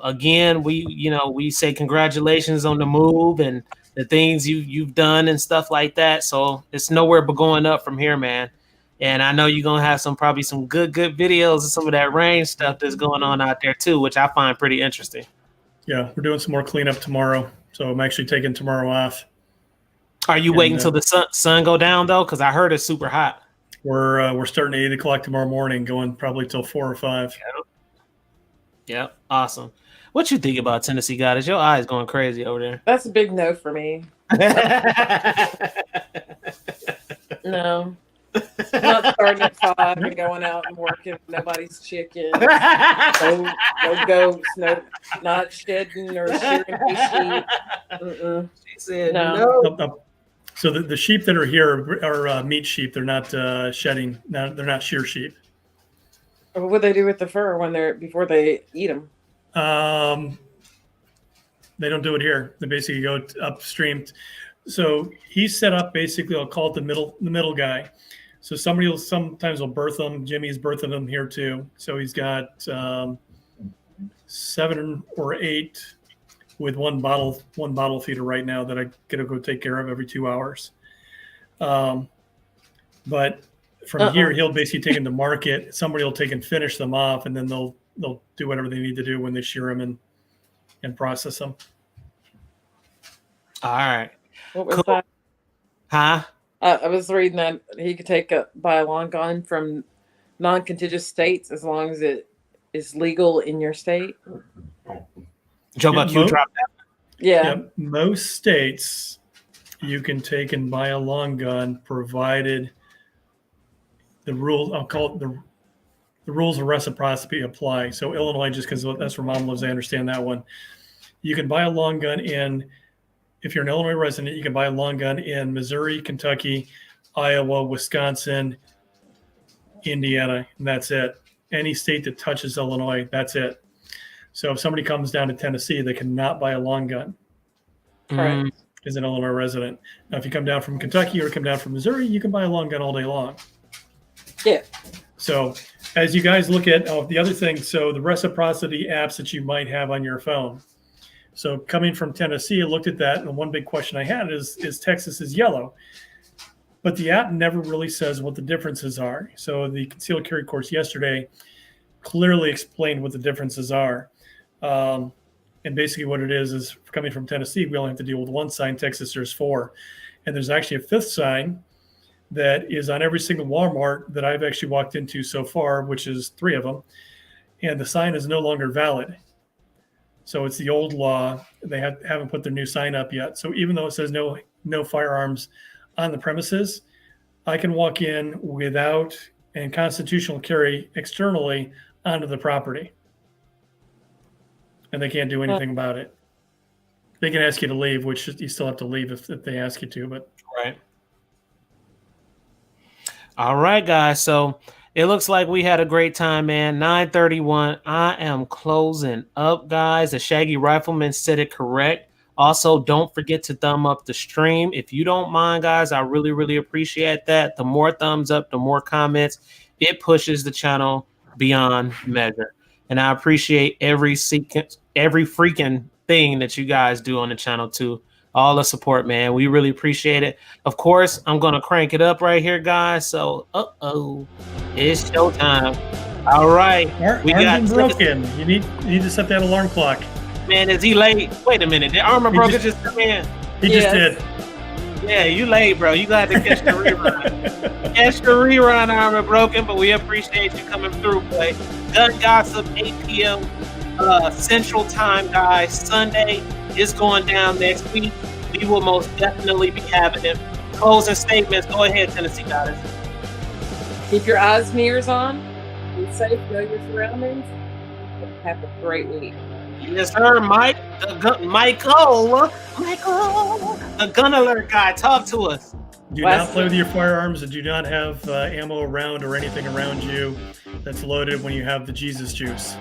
Again, we say congratulations on the move and the things you've done and stuff like that. So it's nowhere but going up from here, man. And I know you're gonna have probably some good videos of some of that range stuff that's going on out there too, which I find pretty interesting. Yeah, we're doing some more cleanup tomorrow, so I'm actually taking tomorrow off. Are you waiting till the sun go down though? Because I heard it's super hot. We're starting at 8 o'clock tomorrow morning, going probably till 4 or 5. Yep, awesome. What you think about Tennessee, God? Is your eyes going crazy over there? That's a big no for me. No. Not starting at 5 and going out and working nobody's chicken. No goats, not shedding or shearing sheep. She said no. So the sheep that are here are meat sheep. They're not shedding. They're not shear sheep. What would they do with the fur before they eat them? They don't do it here. They basically go upstream. So he's set up basically. I'll call it the middle guy. So sometimes will birth them. Jimmy's birthing them here too. So he's got 7 or 8 with one bottle feeder right now that I gotta go take care of every 2 hours. But from here, he'll basically take them to market. Somebody will take and finish them off, and then they'll do whatever they need to do when they shear them and process them. All right. What was that? Huh? I was reading that he could buy a long gun from non-contiguous states as long as it is legal in your state. Joe Buck, you dropped that. Yeah. Most states you can take and buy a long gun provided the rules, I'll call it the rules of reciprocity apply. So Illinois, just because that's where Mom lives, I understand that one. You can buy a long gun if you're an Illinois resident, you can buy a long gun in Missouri, Kentucky, Iowa, Wisconsin, Indiana, and that's it. Any state that touches Illinois, that's it. So if somebody comes down to Tennessee, they cannot buy a long gun. Correct. As an Illinois resident. Now, if you come down from Kentucky or come down from Missouri, you can buy a long gun all day long. Yeah. So as you guys look at the other thing, so the reciprocity apps that you might have on your phone. So coming from Tennessee, I looked at that, and one big question I had is Texas is yellow. But the app never really says what the differences are. So the concealed carry course yesterday clearly explained what the differences are. And basically what it is coming from Tennessee, we only have to deal with one sign. Texas, there's 4. And there's actually a 5th sign that is on every single Walmart that I've actually walked into so far, which is 3 of them. And the sign is no longer valid. So it's the old law. They haven't put their new sign up yet. So even though it says no firearms on the premises, I can walk in without and constitutional carry externally onto the property. And they can't do anything about it. They can ask you to leave, which you still have to leave if they ask you to. But right. All right, guys. So it looks like we had a great time, man. 9:31. I am closing up, guys. The Shaggy Rifleman said it correct. Also, don't forget to thumb up the stream. If you don't mind, guys, I really, really appreciate that. The more thumbs up, the more comments, it pushes the channel beyond measure. And I appreciate every freaking thing that you guys do on the channel too. All the support, man. We really appreciate it. Of course, I'm going to crank it up right here, guys. So, it's showtime. All right. We got broken. You need to set that alarm clock. Man, is he late? Wait a minute. Did Armor Broker just come in? He just did. Yeah, you late, bro. You got to catch the rerun. Catch the rerun, Armor Broken, but we appreciate you coming through, boy. Gun Gossip, 8 p.m. Central Time, guys. Sunday is going down next week. We will most definitely be having it. Closing statements. Go ahead, Tennessee Goddess. Keep your eyes and ears on. Be safe. Know your surroundings. Have a great week. Yes, sir, Mike. Michael, the gun alert guy. Talk to us. Do not play with your firearms and do not have ammo around or anything around you that's loaded when you have the Jesus juice.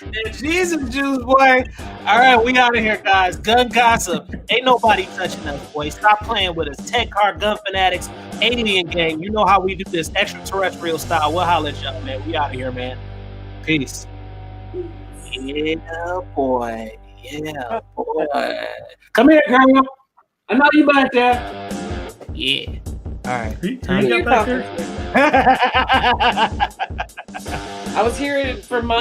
Yeah, Jesus juice, boy. All right, we out of here, guys. Gun gossip. Ain't nobody touching us, boy. Stop playing with us. Tech Car Gun Fanatics, Alien Gang. You know how we do this extraterrestrial style. We'll holler at y'all, man. We out of here, man. Peace. Yeah, boy. Yeah, boy. Come here, girl. I know you back there. Yeah. All right. Who Time you to- got back there? I was hearing it from my